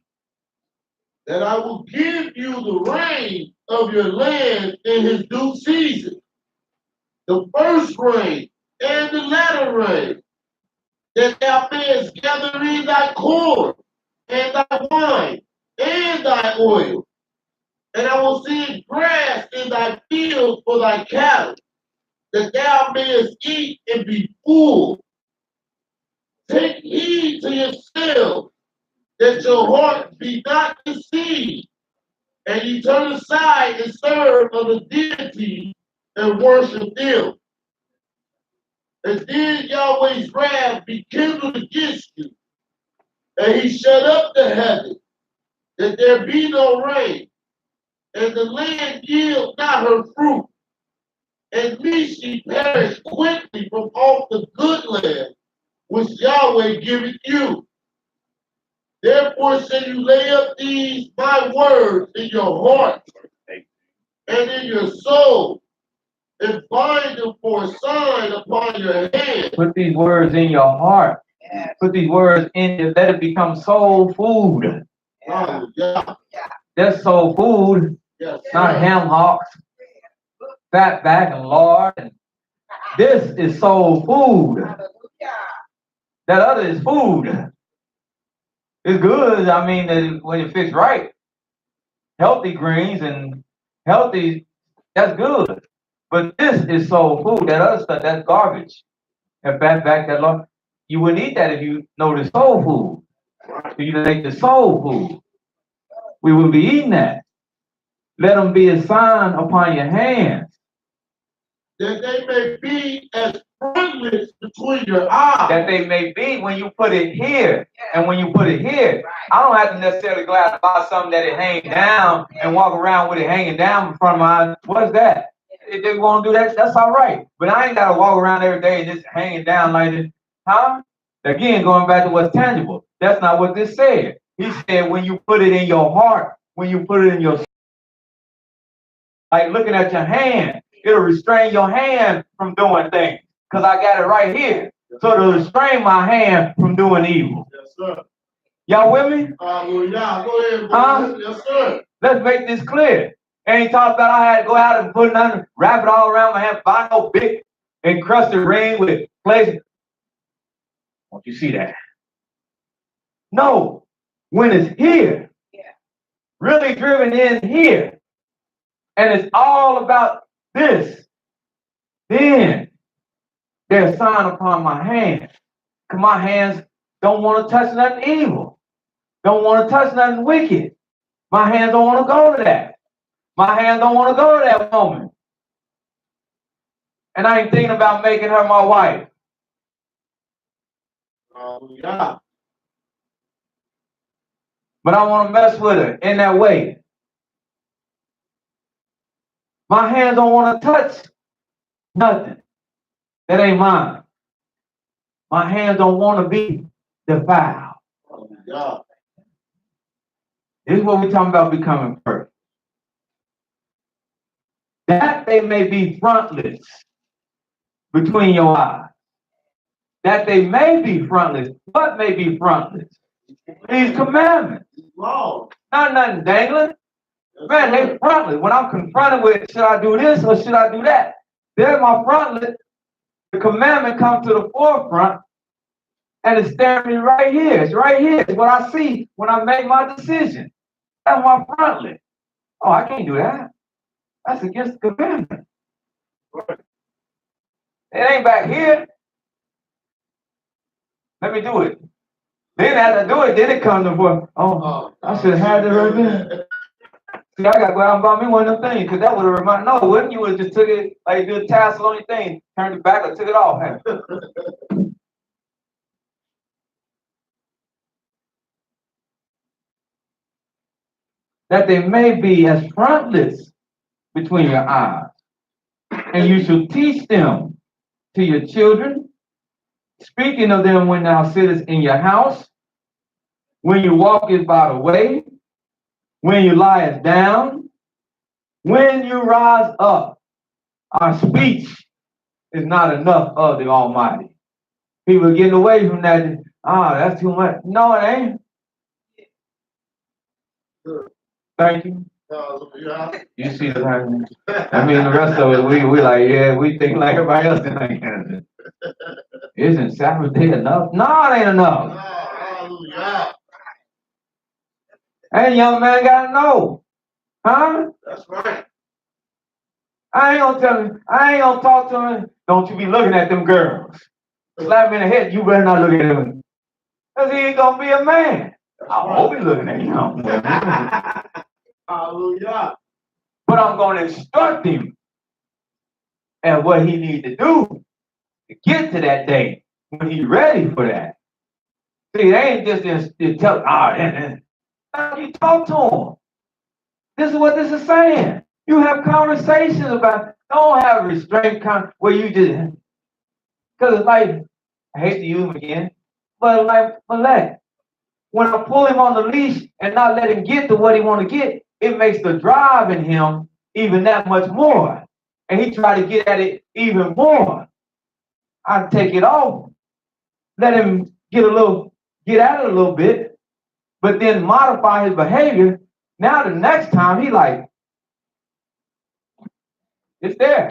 that I will give you the rain of your land in his due season, the first rain and the latter rain, that thou mayest gather in thy corn and thy wine and thy oil. And I will send grass in thy fields for thy cattle, that thou mayest eat and be full. Take heed to yourselves, that your heart be not deceived, and ye turn aside and serve other deities and worship them. And then Yahweh's wrath be kindled against you, and he shut up the heaven, that there be no rain, and the land yield not her fruit, and lest ye perish quickly from off the good land which Yahweh giveth you. Therefore shall you lay up these my words in your heart and in your soul, and bind them for a sign upon your hand. Put these words in your heart. Put these words in you. Let it become soul food. Hallelujah. That's soul food, Yes, not sir. ham hocks, fat back and lard. This is soul food. That other is food. It's good. I mean, when it fits right, healthy greens and healthy, that's good. But this is soul food. That other stuff, that's garbage. And fat back, that lard, you wouldn't eat that if you know the soul food. So you take the soul food. We wouldn't be eating that. Let them be a sign upon your hands. That they may be as frontlets between your eyes. That they may be when you put it here and when you put it here. I don't have to necessarily go out and buy something that it hangs down and walk around with it hanging down in front of my eyes. What's that? if they want to do that, that's all right. But I ain't got to walk around every day just hanging down like this. Huh? Again, going back to what's tangible. That's not what this said. He said when you put it in your heart, when you put it in your, like looking at your hand, it'll restrain your hand from doing things. Because I got it right here. So to restrain my hand from doing evil. Yes, sir. Y'all with me? Hallelujah. Go ahead, Huh? brother. Yes, sir. Let's make this clear. And he talked about I had to go out and put nothing, wrap it all around my hand, buy no big encrusted ring with places. Don't you see that? No. When it's here, really driven in here, and it's all about this, then there's a sign upon my hands. Because my hands don't want to touch nothing evil. Don't want to touch nothing wicked. My hands don't want to go to that. My hands don't want to go to that woman. And I ain't thinking about making her my wife. Hallelujah. But I want to mess with her in that way. My hands don't want to touch nothing that ain't mine. My hands don't want to be defiled. Hallelujah. This is what we're talking about becoming perfect. That they may be frontless between your eyes. That they may be frontless. What may be frontless? These commandments. Law. Not nothing dangling. Man, they frontless. When I'm confronted with, should I do this or should I do that? They're my frontless. The commandment comes to the forefront and it's staring me right here. It's right here. It's what I see when I make my decision. That's my frontlet. Oh, I can't do that. That's against the commandment. It ain't back here. Let me do it. Then as I do it, then it comes to what? Oh, I should have had it right there. See, I got to go out and buy me one of them things because that would have reminded. No, wouldn't you would have just took it like you do a tassel on your thing, turned it back or took it off. That they may be as frontlets between your eyes, and you shall teach them to your children, speaking of them when thou sittest in your house, when you walkest by the way, when you liest down, when you rise up. Our speech is not enough of the Almighty. People are getting away from that. That's too much. No, it ain't. Thank you. Hallelujah. You see the I mean, the rest of us, we like, yeah, we think like everybody else tonight. Isn't Sabbath day enough? No, it ain't enough. Hallelujah. Hey, young man, gotta know. Huh? That's right. I ain't gonna tell him. I ain't gonna talk to him. Don't you be looking at them girls. Slap him in the head. You better not look at him. Because he ain't gonna be a man. I won't be looking at him. Hallelujah. But I'm gonna instruct him and what he needs to do to get to that day when he's ready for that. See, they ain't just tell, you talk to him. This is what this is saying. You have conversations about, don't have restraint where you just, because it's like, I hate to use him again, but like, when I pull him on the leash and not let him get to what he want to get, it makes the drive in him even that much more. And he try to get at it even more. I take it off, let him get at it a little bit, but then modify his behavior. Now the next time he like, it's there.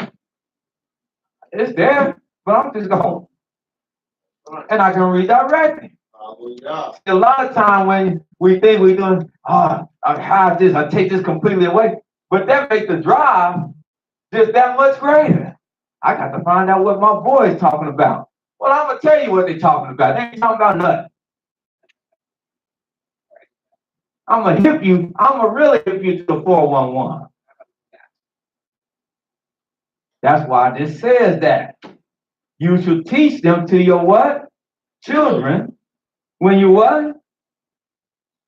It's there, but I'm just going. And I can redirect it. Hallelujah. A lot of time when we think we're doing, I have this, I take this completely away. But that makes the drive just that much greater. I got to find out what my boy is talking about. Well, I'm going to tell you what they're talking about. They ain't talking about nothing. I'm going to really hip you to the 411. That's why this says that. You should teach them to your what? Children. When you what?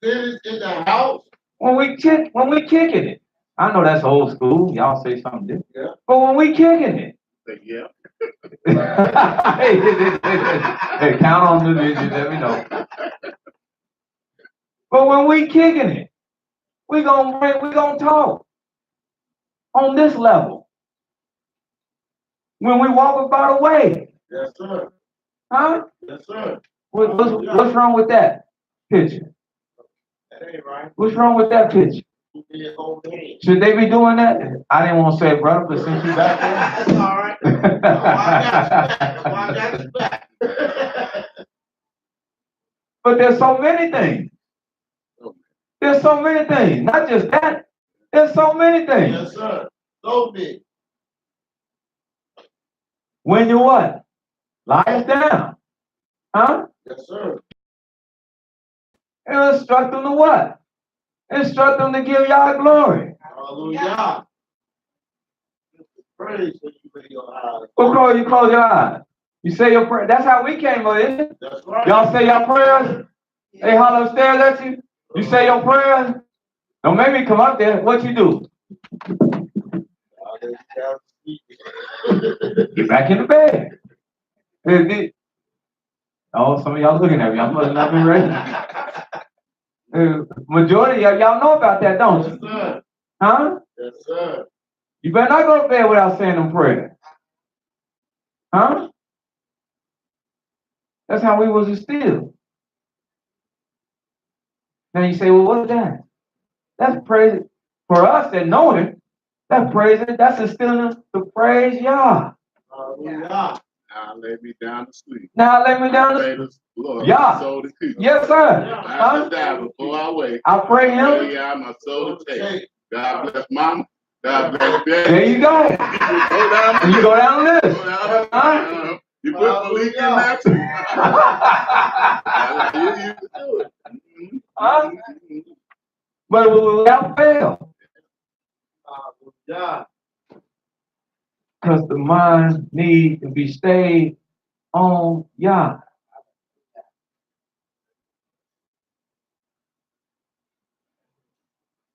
Finish in the house. When we kicking it. I know that's old school. Y'all say something different. Yeah. But when we kicking it, Say, yeah. hey, count on the digits, let me know. But when we kicking it, we gonna talk on this level. When we walk about the way, Yes, sir. huh? Yes, sir. What's wrong with that picture? That ain't right. What's wrong with that picture? You did old head. Should they be doing that? I didn't want to say it, brother, but since you back That's all right. I got you back. But there's so many things. There's so many things. Not just that. There's so many things. Yes, sir. So big. When you what? Lie it down. Huh? Yes, sir. And instruct them to what? Instruct them to give y'all glory. Hallelujah. Praise when you lay your eyes. Before you close your eyes. You say your prayer. That's how we came up, isn't it? That's right. Y'all say your prayers. They holler upstairs at you. You say your prayers. Don't make me come up there. What you do? Get back in the bed. Oh, some of y'all looking at me. I'm not been ready. Majority of y'all know about that, don't you? Yes, sir. Huh? Yes, sir. You better not go to bed without saying them prayers. Huh? That's how we was instilled. Now you say, well, what's that? That's praise. For us that know it, that's praising. That's instilling us to praise Yah. Hallelujah. Now lay me down to sleep. Now let me down. Pray this Lord, Yeah. my soul to keep. Yes, sir. I Huh? should die before I wake. I pray him. Yeah, my soul to take. God bless mama. God bless baby. There you go. Go down. And you go down the Go list. down. Huh? You put Malik in that too. You do it. Huh? But without fail. Hallelujah. Because the mind needs to be stayed on Yah.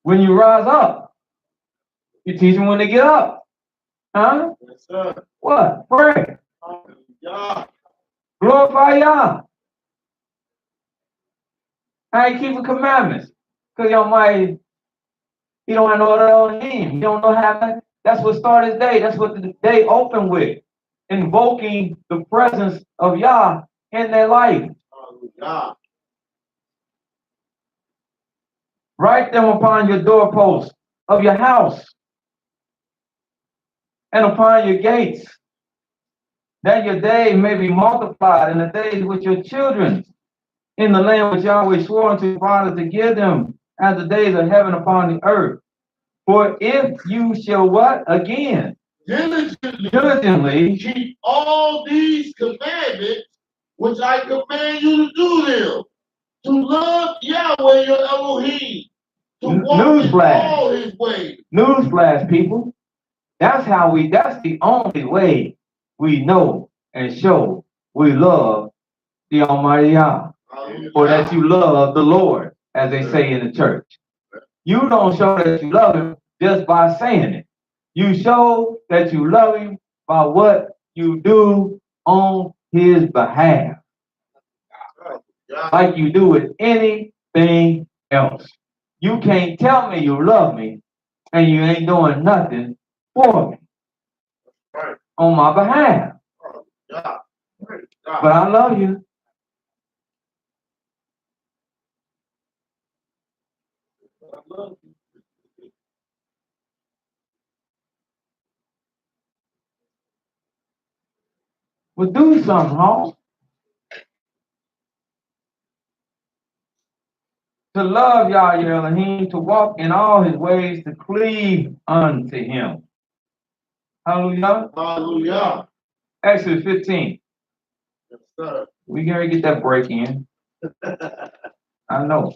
When you rise up, you teach them when they get up. Huh? Yes, sir. What? Pray. Hallelujah. Glorify Yah. How you keep the commandments? Because your mind, he don't have no other Elohim. He don't know how. That's what started his day. That's what the day opened with. Invoking the presence of Yah in their life. Hallelujah. Write them upon your doorposts of your house and upon your gates, that your days may be multiplied in the days with your children in the land which Yahweh swore unto your fathers to give them as the days of heaven upon the earth. For if you shall what? Again, diligently keep all these commandments which I command you to do them. To love Yahweh your Elohim. To walk in all his ways. Newsflash, people. That's the only way we know and show we love the Almighty Yah. Or that you love the Lord, as they say in the church. You don't show that you love him just by saying it. You show that you love him by what you do on his behalf. Like you do with anything else. You can't tell me you love me and you ain't doing nothing for me on my behalf. But I love you. Well, do something, huh? To love Yah your Elohim, to walk in all his ways, to cleave unto him. Hallelujah. Hallelujah. Exodus 15. Yes, sir. We gotta get that break in. I know.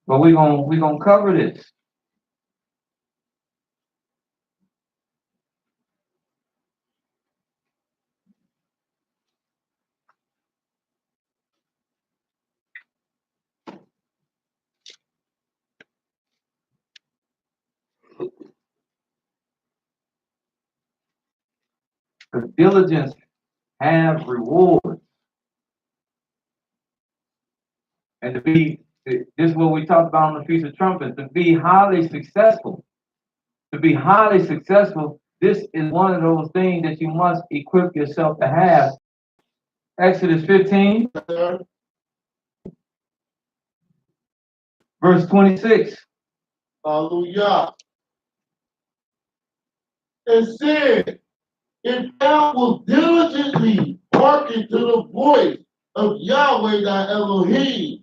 But we're gonna cover this. Because diligence has rewards. And this is what we talked about on the Feast of Trumpets, to be highly successful. To be highly successful, this is one of those things that you must equip yourself to have. Exodus 15, verse 26. Hallelujah. It said, if thou wilt diligently hearken to the voice of Yahweh thy Elohim,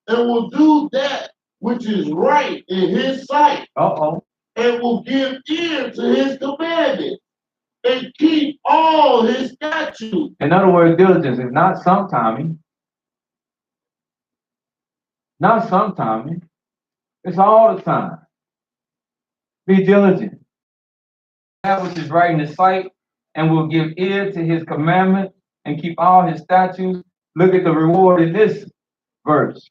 and will do that which is right in his sight, and will give ear to his commandments, and keep all his statutes. In other words, diligence is not sometiming. Not sometiming. It's all the time. Be diligent. That which is right in his sight, and will give ear to his commandment, and keep all his statutes. Look at the reward in this verse.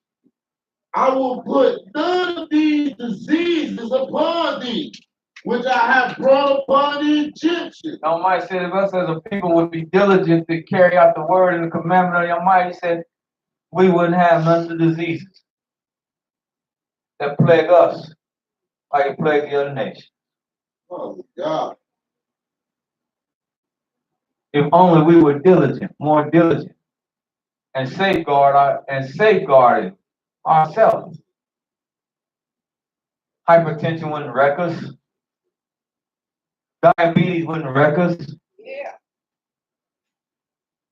I will put none of these diseases upon thee, which I have brought upon the Egyptians. Almighty said, if us as a people would be diligent to carry out the word and the commandment of the Almighty, said, we wouldn't have none of the diseases that plague us like it plagued the other nations. Oh, God. If only we were diligent, more diligent, and safeguarded ourselves. Hypertension wouldn't wreck us. Diabetes wouldn't wreck us. Yeah.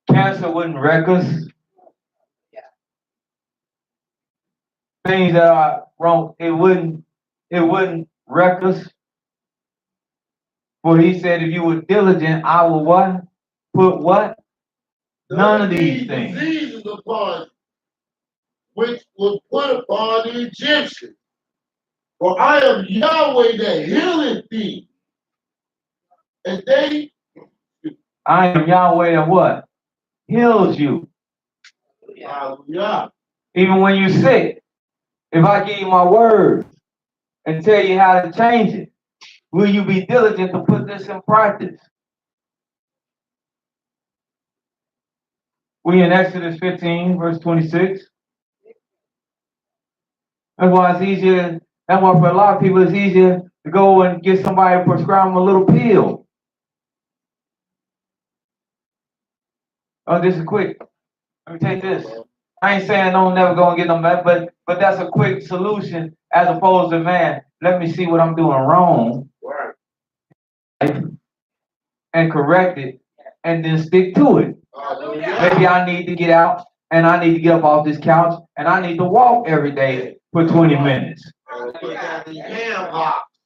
Cancer wouldn't wreck us. Yeah. Things that are wrong, it wouldn't wreck us. For he said, if you were diligent, I will what? Put what? None of these things. Diseases upon which was put upon the Egyptians. For I am Yahweh that healeth thee. And I am Yahweh that what? Heals you. Hallelujah. Even when you're sick, if I give you my word and tell you how to change it, will you be diligent to put this in practice? We in Exodus 15, verse 26. That's why it's easier. That's why for a lot of people it's easier to go and get somebody to prescribe them a little pill. Oh, this is quick. Let me take this. I ain't saying don't never go and get them back, but that's a quick solution as opposed to, man, let me see what I'm doing wrong. Right. And correct it and then stick to it. Maybe I need to get out and I need to get up off this couch and I need to walk every day for 20 minutes.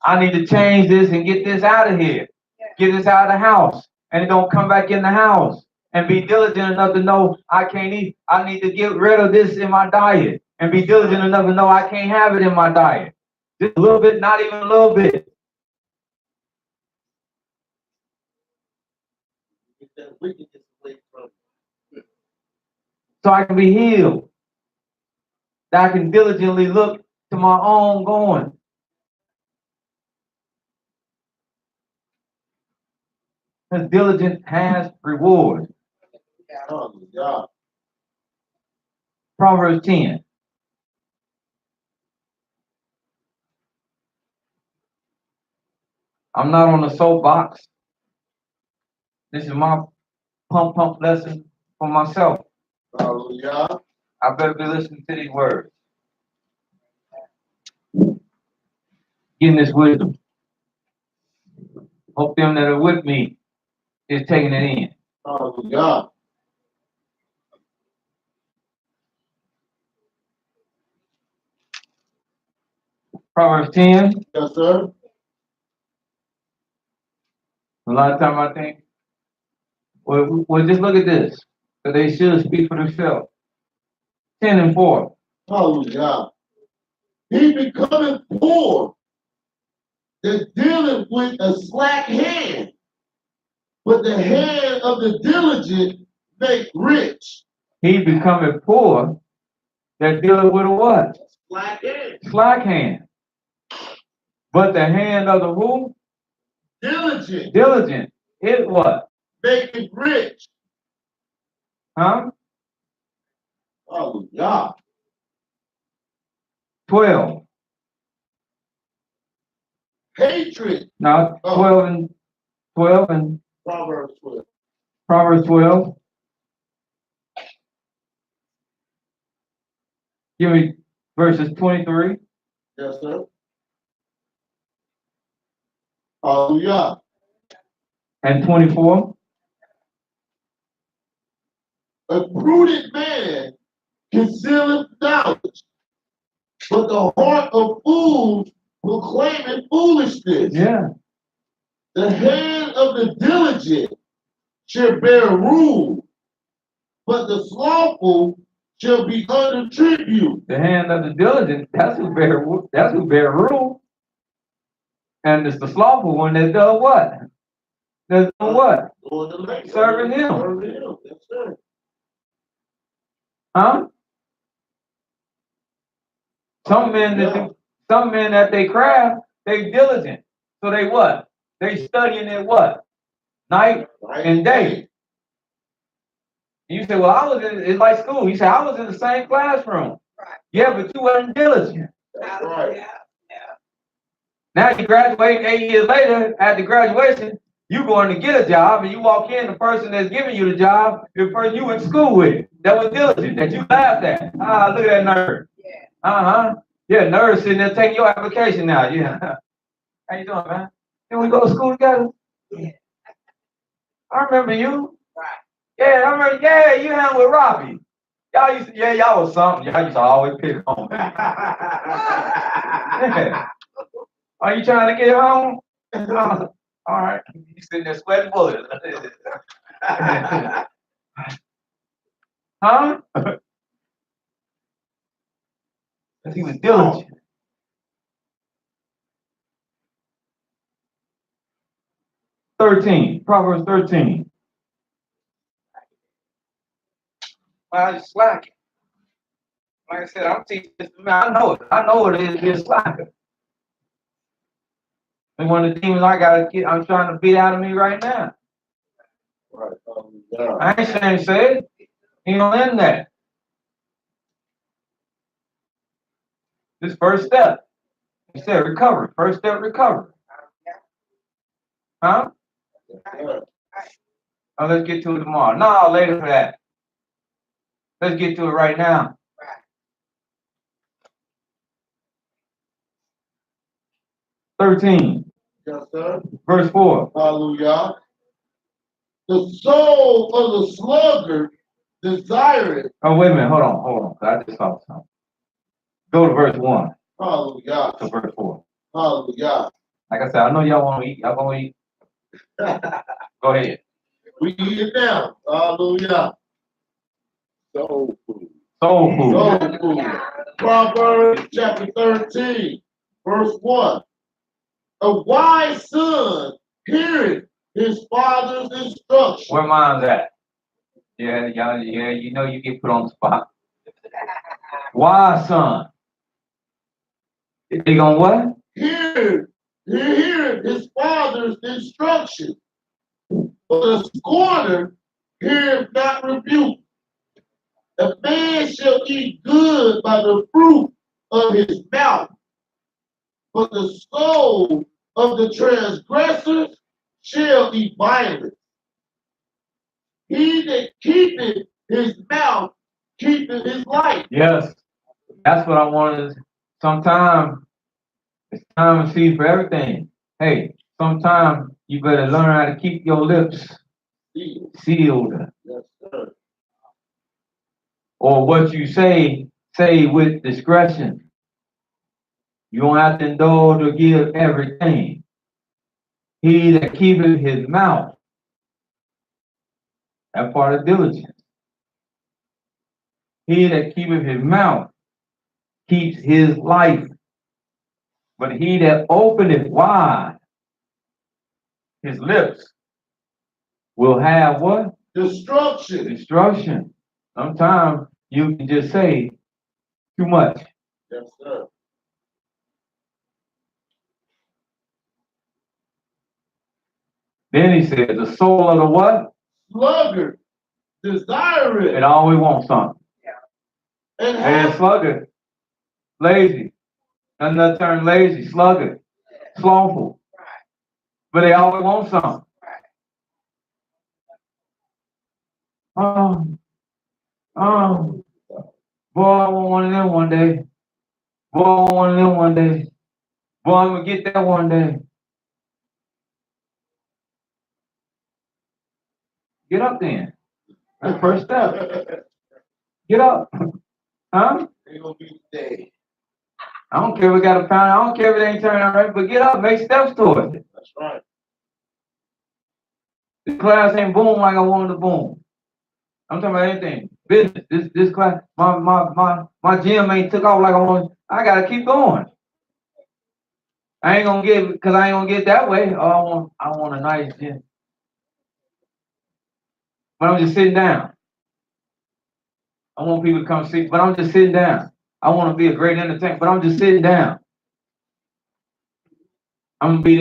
I need to change this and get this out of here. Get this out of the house. And it don't come back in the house. And be diligent enough to know I can't eat. I need to get rid of this in my diet. And be diligent enough to know I can't have it in my diet. Just a little bit, not even a little bit. So I can be healed. That I can diligently look to my own going. Because diligence has reward. Proverbs 10. I'm not on the soapbox. This is my pump lesson for myself. Hallelujah. I better be listening to these words. Getting this wisdom. Hope them that are with me is taking it in. Hallelujah. Proverbs 10. Yes, sir. A lot of time I think, well, just look at this. Because they should speak for themselves. 10 and 4. Hallelujah. He becometh poor that dealeth with a slack hand, but the hand of the diligent make rich. He becometh poor that dealeth with a what? Slack hand. Slack hand. But the hand of the who? Diligent. Diligent. It what? maketh rich. Huh? Hallelujah. 12. Hatred. Now, 12 and Proverbs 12. Proverbs 12. Give me verses 23. Yes, sir. Hallelujah. And 24. A prudent man concealeth knowledge, but the heart of fools proclaimeth foolishness. Yeah. The hand of the diligent shall bear rule, but the slothful shall be under tribute. The hand of the diligent, that's who bear rule. And it's the slothful one that does what? Does what? Serving him. Serving him. Yes, sir. Huh? Some men that they craft, they diligent. So they what? They studying it what? Night and day. You say, well, it's like school. You say, I was in the same classroom. Right. Yeah, but you weren't diligent. That's right. Yeah. Now you graduate 8 years later, after graduation, you going to get a job and you walk in, the person that's giving you the job, the person you went to school with, that was diligent, that you laughed at. Ah, look at that nerd. Yeah. Uh-huh. Yeah, nerd sitting there taking your application now. Yeah. How you doing, man? Can we go to school together? Yeah. I remember you. Right. Yeah, I remember, yeah, you hang with Robbie. Y'all was something. Y'all used to always pick on me. Yeah. Are you trying to get home? All right. You sitting there sweating bullets. Huh? Because he was diligent. Proverbs 13. Well, I just slacking. Like I said, I'm teaching this. I know it. I know what it is to be a slacker. And one of the demons I'm trying to beat out of me right now. Right. Hallelujah. I ain't saying say it. He don't end that. This first step. He said recovery. First step, recovery. Huh? Yeah. Oh, let's get to it tomorrow. No, later for that. Let's get to it right now. 13, Yes, sir. verse 4. Hallelujah. The soul of the sluggard desireth. Oh, wait a minute. Hold on. I just saw something. Go to verse 1 Hallelujah. to verse 4. Hallelujah. Like I said, I know y'all want to eat. Y'all going to eat. Go ahead. We eat it now. Hallelujah. Soul food. Soul food. Soul food. Proverbs chapter 13, verse 1. A wise son heareth his father's instruction. Where mine's at? Yeah, y'all, yeah, you know you get put on the spot. Wise son. He gonna what? He heareth his father's instruction. But a scorner heareth not rebuke. A man shall eat good by the fruit of his mouth, but the soul of the transgressors shall eat violence. He that keepeth his mouth keepeth his life. Yes. That's what I wanted. Sometimes it's time and seed for everything. Hey, sometimes you better learn how to keep your lips sealed. Yes, sir. Or what you say with discretion. You don't have to indulge or give everything. He that keepeth his mouth, that part of diligence. He that keepeth his mouth keeps his life. But he that openeth wide his lips will have what? Destruction. Destruction. Sometimes you can just say too much. Yes, sir. Then he said, the soul of the what? sluggard, desire It it, always wants something. and And have sluggard, lazy. Another term, lazy, sluggard, slothful. But they always want something. Oh, boy, I want one of them one day. Boy, I want one of them one day. Boy, I'm gonna get that one day. Get up then. That's the first step. Get up. Huh? Ain't gonna be today. I don't care if we got a pound. I don't care if it ain't turning out right, but get up, make steps toward it. That's right. This class ain't boom like I wanted to boom. I'm talking about anything. Business. This class, my gym ain't took off like I want. I gotta keep going. I ain't gonna get because I ain't gonna get that way. Oh, I want a nice gym. But I'm just sitting down. I want people to come see, but I'm just sitting down. I want to be a great entertainer, but I'm just sitting down. I'm gonna be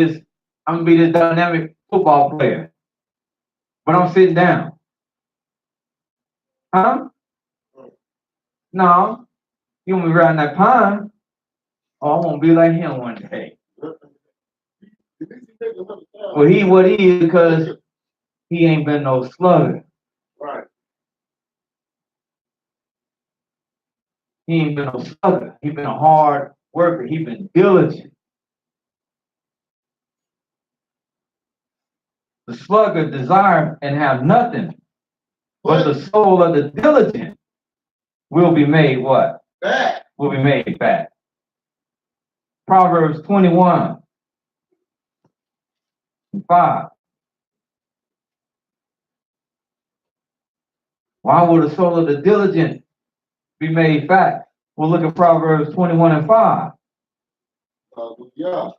this dynamic football player. But I'm sitting down. Huh? No. You want me riding that pine? Oh, I want to be like him one day. Well, he what he is because he ain't been no slugger. Right. He ain't been no slugger. He been a hard worker. He been diligent. The slugger desire and have nothing, but the soul of the diligent will be made what? Fat. Will be made fat. Proverbs 21:5. Why will the soul of the diligent be made fat? We'll look at Proverbs 21:5. Yeah.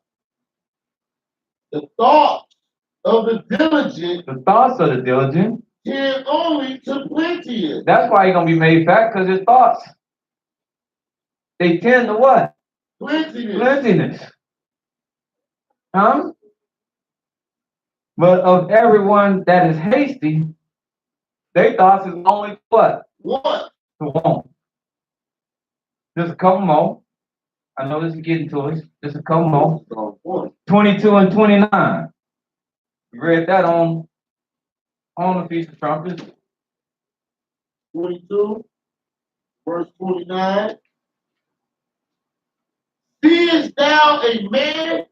The thoughts of the diligent The thoughts of the diligent, tend only to plenteous. that's why he's gonna be made fat, because his thoughts, they tend to what? Plenteous. Plentiness. Huh? But of everyone that is hasty, their thoughts is only what? What? To want. Just a couple more. I know this is getting to us. Just a couple more. 22 and 29. We read that on the Feast of Trumpets. 22, verse 29. Seest thou a man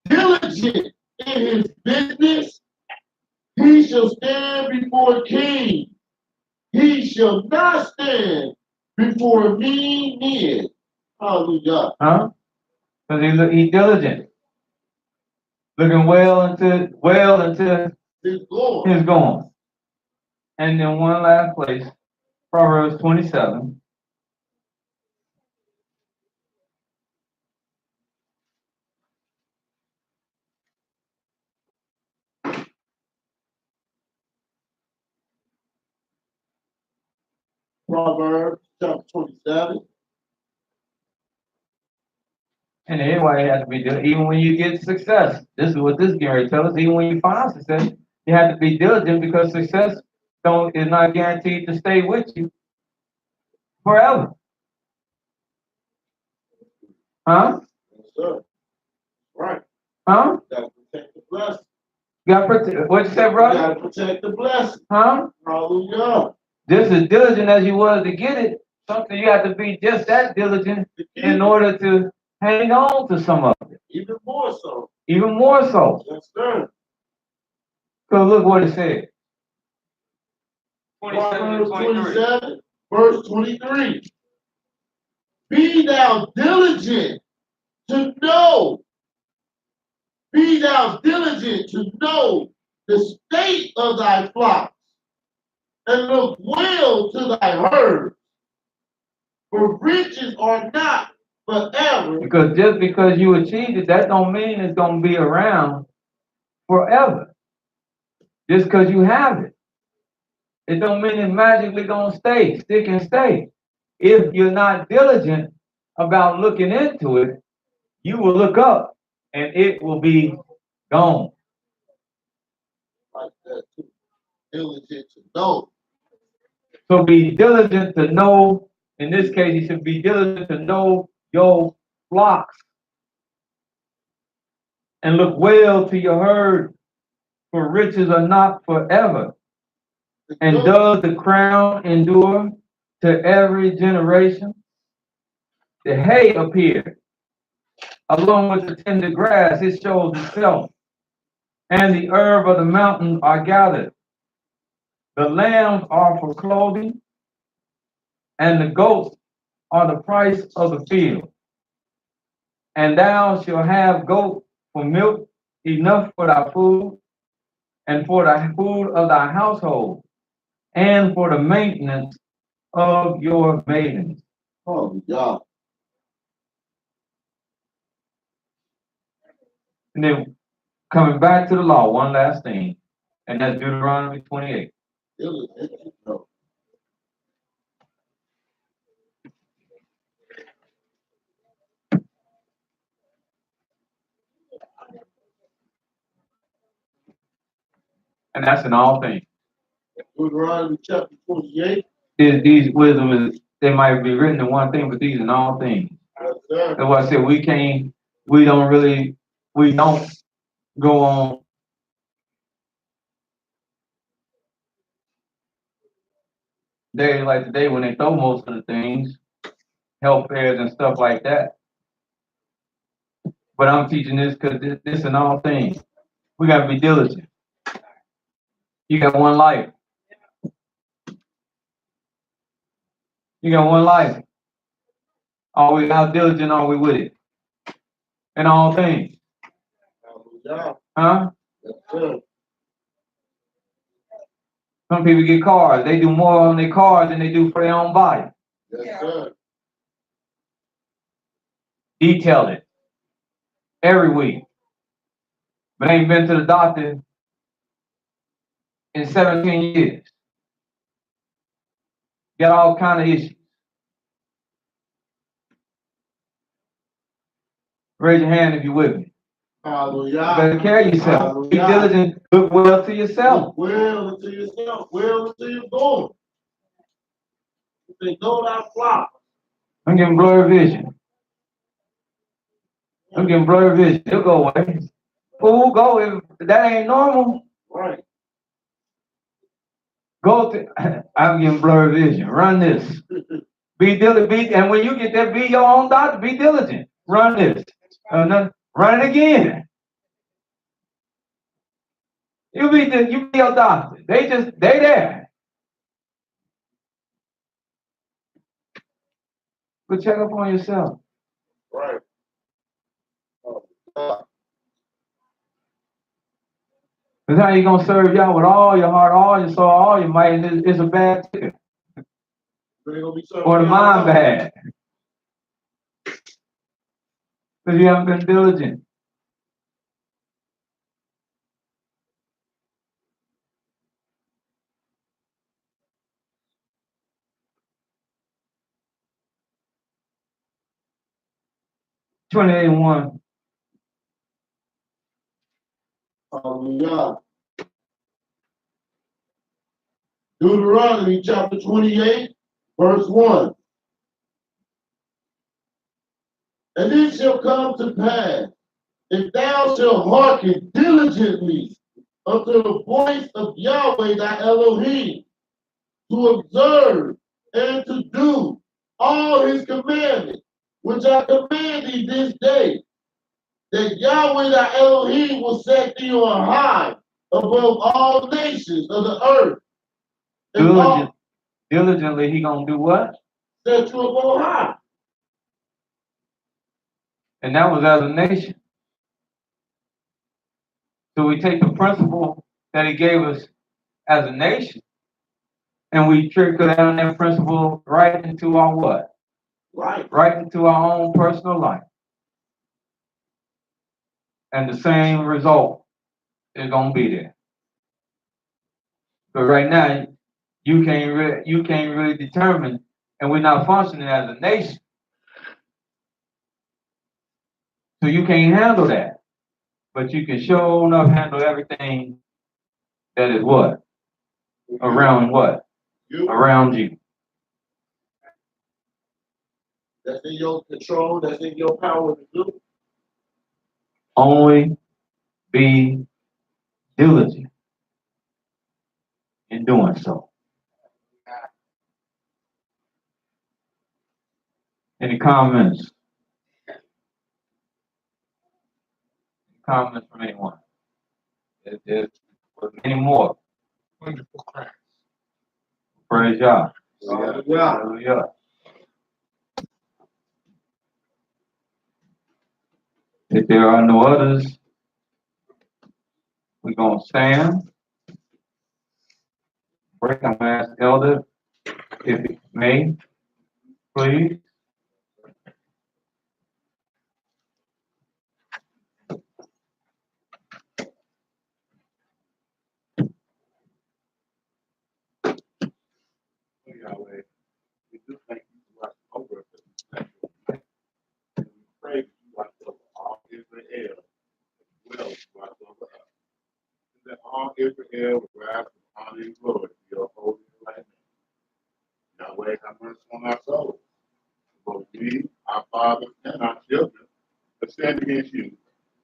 diligent in his business? He shall stand before kings. He shall not stand before mean men. Hallelujah. Huh? Because he's diligent. Looking well into His Lord. his going. And then one last place, Proverbs 27. Proverbs chapter 27. And anyway, it has to be diligent. Even when you get success. This is what this Gary tells us. Even when you find success, you have to be diligent, because success is not guaranteed to stay with you forever. Huh? Yes, sir. Right. Huh? Gotta protect the blessing. You got protect. What you said, brother? Gotta protect the blessing. Huh? Hallelujah. Just as diligent as you was to get it, something you have to be just that diligent in order to hang on to some of it. Even more so. Even more so. Yes, sir. Because look what it said. 27 and Proverbs 23. 27, verse 23. Be thou diligent to know. Be thou diligent to know the state of thy flocks, and look well to thy herds. For riches are not forever. Because just because you achieved it, that don't mean it's going to be around forever. Just because you have it. It don't mean it's magically going to stick and stay. If you're not diligent about looking into it, you will look up and it will be gone. like that too. Diligent to know. So be diligent to know, in this case, he should be diligent to know your flocks and look well to your herd, for riches are not forever. And does the crown endure to every generation? The hay appeared, along with the tender grass, it shows itself, and the herb of the mountain are gathered. The lambs are for clothing, and the goats are the price of the field. And thou shalt have goat for milk, enough for thy food, and for the food of thy household, and for the maintenance of your maidens. Oh, yeah. And then coming back to the law, one last thing, and that's Deuteronomy 28. Diligent to know. And that's in all things. Deuteronomy chapter 28. These wisdom is, they might be written in one thing, but these in all things. Yes, sir. That's why I said we don't go on days like today when they throw most of the things, health fairs and stuff like that. But I'm teaching this because this in all things. We got to be diligent. You got one life. You got one life. Are we how diligent are we with it? In all things. Hallelujah. Huh? Yes, sir. Some people get cars. They do more on their cars than they do for their own body. Yes, sir. Detail it every week. But ain't been to the doctor in 17 years. Got all kind of issues. Raise your hand if you're with me. Hallelujah. You better carry yourself. Be Hallelujah. diligent. Look well to yourself. Look well into yourself. Well into your going. They know that flock. I'm getting blurry vision. I'm getting blurry vision. It'll go away. Fool, go. If that ain't normal, Right. go to. I'm getting blurry vision. Run this. Be diligent. And when you get there, be your own doctor. Be diligent. Run this. Run it again. You be your doctor. They there. But check up on yourself. Right. Because how you gonna serve y'all with all your heart, all your soul, all your might, and it's a bad ticket. Or the mind bad. Because you haven't been diligent. (28:1). Hallelujah. Deuteronomy chapter 28, verse 1. And it shall come to pass, if thou shalt hearken diligently unto the voice of Yahweh thy Elohim, to observe and to do all his commandments, which I command thee this day, that Yahweh thy Elohim will set thee on high above all nations of the earth. And Diligently, he gonna do what? Set you up on high. And that was as a nation. So we take the principle that he gave us as a nation, and we trickle down that principle right into our what? Right into our own personal life. And the same result is gonna be there. But right now, you can't really determine, and we're not functioning as a nation. So you can't handle that. But you can sure enough handle everything that is what? Around what? You, Around you. that's in your control, that's in your power to do. Only be diligent in doing so. Any comments? Comments from anyone? There's any more? Wonderful class. Praise God. Hallelujah. Hallelujah. If there are no others, we're going to stand. Break. I'm going to ask Elder, if he may, please. Yahweh, we do thank you for watching over us in this special way. And we pray that you watch over all Israel as well as watch over us. And that all Israel will rise with honor and glory to your holy right name. Yahweh, have mercy on our souls. Both we, our fathers, and our children have sinned against you,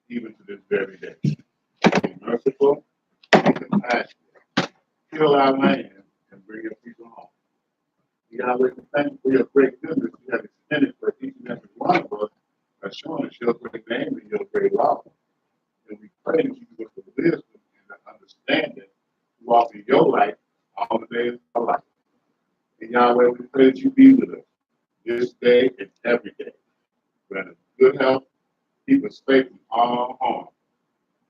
even to this very day. Be merciful and compassionate. Heal our land and bring your people home. Yahweh, we thank you for your great goodness you have extended for each and every one of us by showing us your great name and your great love. And we pray that you give us the wisdom and the understanding to walk in your life all the days of our life. And Yahweh, we pray that you be with us this day and every day. Grant us good health, keep us safe from all harm.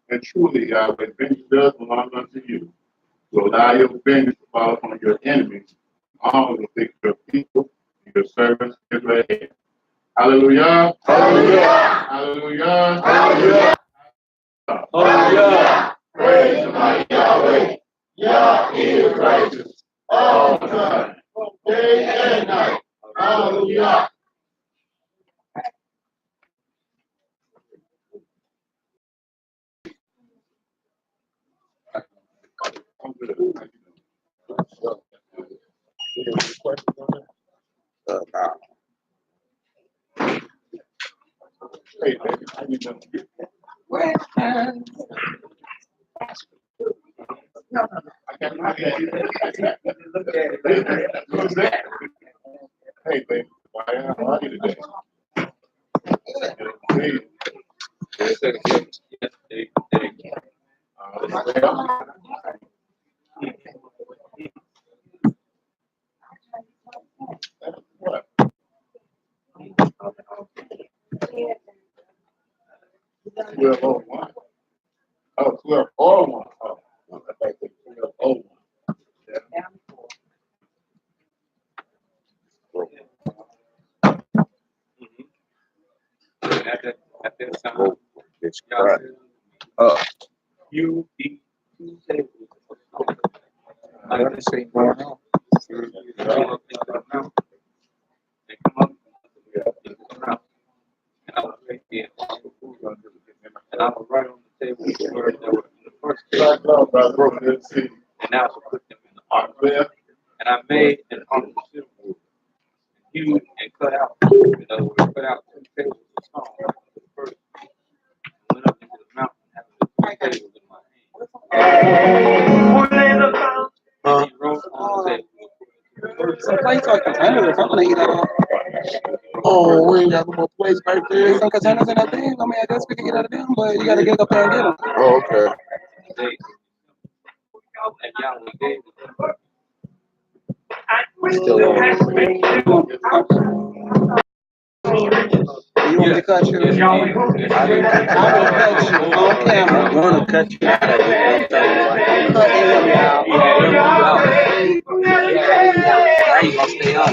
And truly, Yahweh, vengeance does belong unto you. To allow your vengeance to fall upon your enemies, all will take your people and your servants Israel. Hallelujah. Hallelujah. Hallelujah. Hallelujah. Hallelujah. Praise my Yahweh. Yah is righteous all the time, day and night. Hallelujah. I'm good. Any questions on that? Hey, baby, how you doing? Well, I got my head. Who's that? Hey, baby, how are you today? Hey. What? 1201. Oh, 1201. Oh, I think it's 1201. At that time, it's correct. You eat two tables. Like this ain't going on. They come up, come out, and I was right there. And I was right on the table with the words that were in the first table. And I was put them in the ark. And I made an ark of silver, huge and cut out. In other words, cut out 2 tables of stone. The first went up into the mountain, having the 2 tables in my hand. And he wrote on the table. Some plates or containers, I'm gonna eat that up. Oh, we ain't got no more place right there. Some containers in that thing. I mean, I guess we can get out of them, but you gotta get up there and get them. Oh, okay. And Yahweh gave it. You want me to cut you? I will cut you on camera. I'm gonna cut you. I'm cutting him now. I ain't gonna stay on.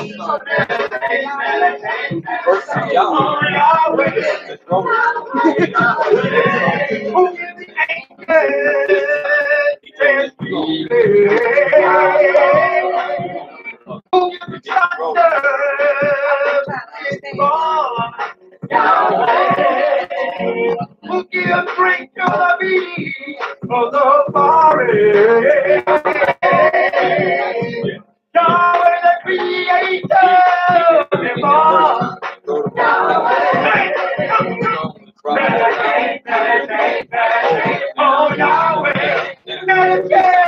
Who give drink to the beast of the forest? Yes,